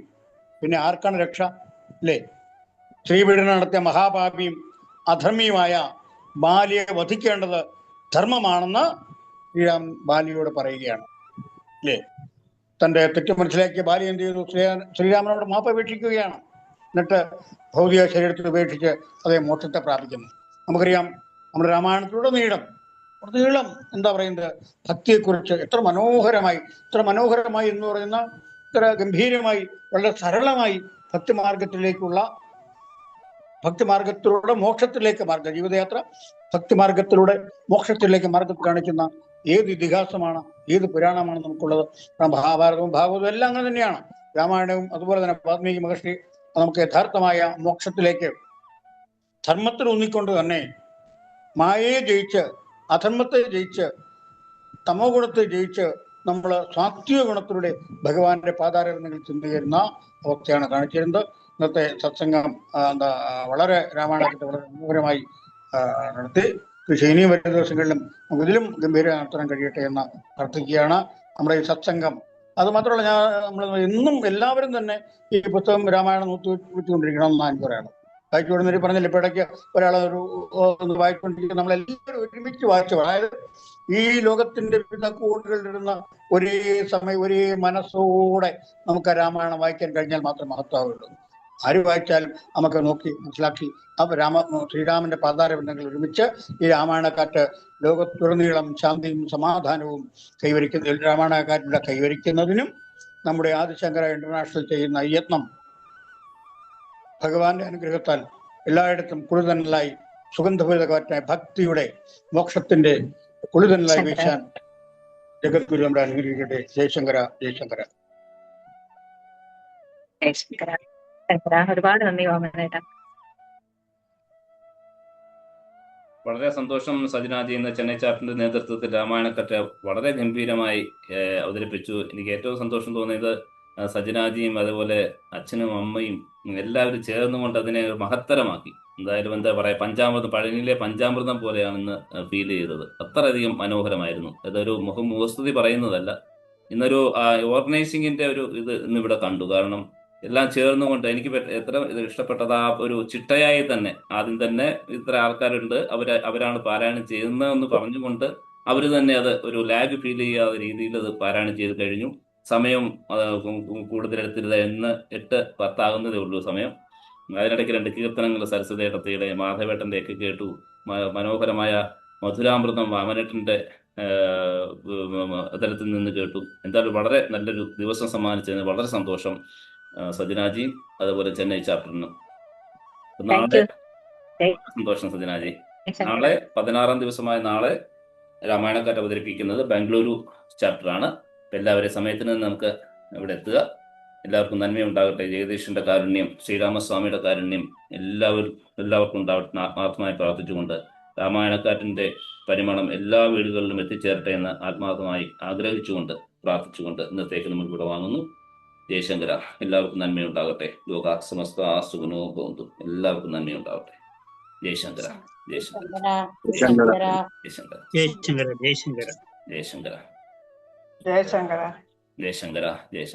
പിന്നെ ആർക്കാണ് രക്ഷ? അല്ലേ? സ്ത്രീപീഡനം നടത്തിയ മഹാപാപിയും അധർമ്മിയുമായ ബാലിയെ വധിക്കേണ്ടത് ധർമ്മമാണെന്ന് ശ്രീരാം ബാലിയോട് പറയുകയാണ്. അല്ലേ? തന്റെ തെറ്റ് മനസ്സിലാക്കിയ ബാലി എന്ത് ചെയ്തു? ശ്രീരാമനോട് മാപ്പ് അപേക്ഷിക്കുകയാണ്. എന്നിട്ട് ഭൗതിക ശരീരത്തിൽ ഉപേക്ഷിച്ച് അതേ മോക്ഷത്തെ പ്രാപിക്കുന്നു. നമുക്കറിയാം, നമ്മുടെ രാമായണത്തിലൂടെ നീളം എന്താ പറയുന്നത്? ഭക്തിയെക്കുറിച്ച് എത്ര മനോഹരമായി എന്ന് പറയുന്ന ഇത്ര ഗംഭീരമായി വളരെ സരളമായി ഭക്തിമാർഗത്തിലൂടെ മോക്ഷത്തിലേക്ക് ജീവിതയാത്ര ഭക്തിമാർഗത്തിലൂടെ മോക്ഷത്തിലേക്ക് മാർഗം കാണിക്കുന്ന ഏത് ഇതിഹാസമാണ്, ഏത് പുരാണമാണ് നമുക്കുള്ളത്? മഹാഭാരതവും ഭാഗവതവും എല്ലാം അങ്ങനെ തന്നെയാണ്. രാമായണവും അതുപോലെ തന്നെ വാൽമീകി മഹർഷി നമുക്ക് യഥാർത്ഥമായ മോക്ഷത്തിലേക്ക് ധർമ്മത്തിൽ ഊന്നിക്കൊണ്ട് തന്നെ മായയെ ജയിച്ച് അധർമ്മത്തെ ജയിച്ച് തമോ ഗുണത്തെ ജയിച്ച് നമ്മൾ സാത്വിക ഗുണത്തിലൂടെ ഭഗവാന്റെ പാതാരങ്ങളിൽ ചെന്നുചേരുന്ന അവസ്ഥയാണ് കാണിച്ചിരുന്നത്. ഇന്നത്തെ സത്സംഗം വളരെ രാമായണത്തെ വളരെ മനോഹരമായി നടത്തി. ഇനിയും വരുന്ന ദിവസങ്ങളിലും നമുക്ക് ഇതിലും ഗംഭീര നടത്താൻ കഴിയട്ടെ എന്ന് പ്രാർത്ഥിക്കുകയാണ്. നമ്മുടെ ഈ സത്സംഗം അത് മാത്രമല്ല, നമ്മൾ എന്നും എല്ലാവരും തന്നെ ഈ പുസ്തകം രാമായണം നൂറ്റിക്കൊണ്ടിരിക്കണം എന്നാണ് എനിക്ക് പറയാനുള്ളത്. വായിച്ചുകൊടുന്നവർ പറഞ്ഞില്ല, ഇപ്പൊ ഇടയ്ക്ക് ഒരാൾ വായിച്ചുകൊണ്ടിരിക്കുക, നമ്മളെല്ലാവരും ഒരുമിച്ച് വായിച്ചു. അതായത് ഈ ലോകത്തിന്റെ വിവിധ കോണുകളിലിരുന്ന ഒരേ സമയം ഒരേ മനസ്സോടെ നമുക്ക് രാമായണം വായിക്കാൻ കഴിഞ്ഞാൽ മാത്രമേ മഹത്വമുള്ളൂ. ആര് വായിച്ചാലും നമുക്ക് നോക്കി മനസ്സിലാക്കി ശ്രീരാമന്റെ പാതാരബന്ധങ്ങൾ ഒരുമിച്ച് ഈ രാമായണക്കാറ്റ് ലോകത്തുടനീളം ശാന്തിയും സമാധാനവും രാമായണക്കാറ്റിലൂടെ കൈവരിക്കുന്നതിനും നമ്മുടെ ആദിശങ്കര ഇന്റർനാഷണൽ ചെയ്യുന്ന യത്നം ഭഗവാന്റെ അനുഗ്രഹത്താൽ എല്ലായിടത്തും കുളിതന്നലായി സുഗന്ധഭരിതകാറ്റായ ഭക്തിയുടെ മോക്ഷത്തിന്റെ കുളിതന്നലായി വീശാൻ ജഗദ്ഗുരു നമ്മുടെ അനുഗ്രഹിക്കട്ടെ. ജയശങ്കര ജയശങ്കര. ഒരുപാട് നന്ദി വാമനേട്ടാ. വളരെ സന്തോഷം. സജനാജി എന്ന ചെന്നൈ ചാപ്റ്ററിന്റെ നേതൃത്വത്തിൽ രാമായണക്കഥ വളരെ ഗംഭീരമായി അവതരിപ്പിച്ചു. എനിക്ക് ഏറ്റവും സന്തോഷം തോന്നിയത് സജനാജിയും അതുപോലെ അച്ഛനും അമ്മയും എല്ലാവരും ചേർന്നുകൊണ്ട് അതിനെ മഹത്തരമാക്കി. എന്തായാലും എന്താ പറയാ, പഴനിയിലെ പഞ്ചാമൃതം പോലെയാണെന്ന് ഫീൽ ചെയ്തത്. അത്രയധികം മനോഹരമായിരുന്നു. അതൊരു മുഖസ്തുതി പറയുന്നതല്ല, ഇന്നൊരു ഓർഗനൈസിങ്ങിന്റെ ഒരു ഇത് ഇന്നിവിടെ കണ്ടു. കാരണം എല്ലാം ചേർന്നുകൊണ്ട് എനിക്ക് എത്ര ഇഷ്ടപ്പെട്ടത് ആ ഒരു ചിട്ടയായി തന്നെ ആദ്യം തന്നെ ഇത്ര ആൾക്കാരുണ്ട്, അവരാണ് പാരായണം ചെയ്യുന്നതെന്ന് പറഞ്ഞുകൊണ്ട് അവർ തന്നെ അത് ഒരു ലാഗ് ഫീൽ ചെയ്യാത്ത രീതിയിൽ അത് പാരായണം ചെയ്ത് കഴിഞ്ഞു. സമയം കൂടുതലെടുത്തിരുന്നത് ഇന്ന് 8:10 ആകുന്നതേ ഉള്ളൂ സമയം. അതിനിടയ്ക്ക് 2 കീർത്തനങ്ങൾ സരസ്വതേട്ടത്തിയുടെ മാധവേട്ടൻ്റെ ഒക്കെ കേട്ടു. മനോഹരമായ മധുരാമൃതം വാമനേട്ടൻ്റെ തലത്തിൽ നിന്ന് കേട്ടു. എന്തായാലും വളരെ നല്ലൊരു ദിവസം സമ്മാനിച്ചതിന് വളരെ സന്തോഷം സജനാജി, അതുപോലെ ചെന്നൈ ചാപ്റ്ററിനും. നാളെ സന്തോഷം സജനാജി. നാളെ 16-ാം ദിവസമായ നാളെ രാമായണക്കാറ്റ് അവതരിപ്പിക്കുന്നത് ബാംഗ്ലൂരു ചാപ്റ്ററാണ്. എല്ലാവരെയും സമയത്തിന് നമുക്ക് ഇവിടെ എത്തുക. എല്ലാവർക്കും നന്മയുണ്ടാകട്ടെ. ജഗദീഷിന്റെ കാരുണ്യം, ശ്രീരാമസ്വാമിയുടെ കാരുണ്യം എല്ലാവർക്കും ഉണ്ടാവട്ടെ ആത്മാർത്ഥമായി പ്രാർത്ഥിച്ചുകൊണ്ട് രാമായണക്കാറ്റിന്റെ പരിമളം എല്ലാ വീടുകളിലും എത്തിച്ചേരട്ടെ എന്ന് ആത്മാർത്ഥമായി ആഗ്രഹിച്ചുകൊണ്ട് പ്രാർത്ഥിച്ചുകൊണ്ട് ഇന്നത്തേക്ക് നമ്മൾ ഇവിടെ വാങ്ങുന്നു. ജയശങ്കര. എല്ലാവർക്കും നന്മയുണ്ടാകട്ടെ. ലോക സമസ്ത സുഖനോ ഭവന്തു. എല്ലാവർക്കും നന്മയുണ്ടാവട്ടെ. ജയശങ്കര ജയശങ്കര ജയശങ്കര ജയശങ്കര. ജയശങ്കര ജയശങ്കര ജയശങ്കര ജയശങ്കര.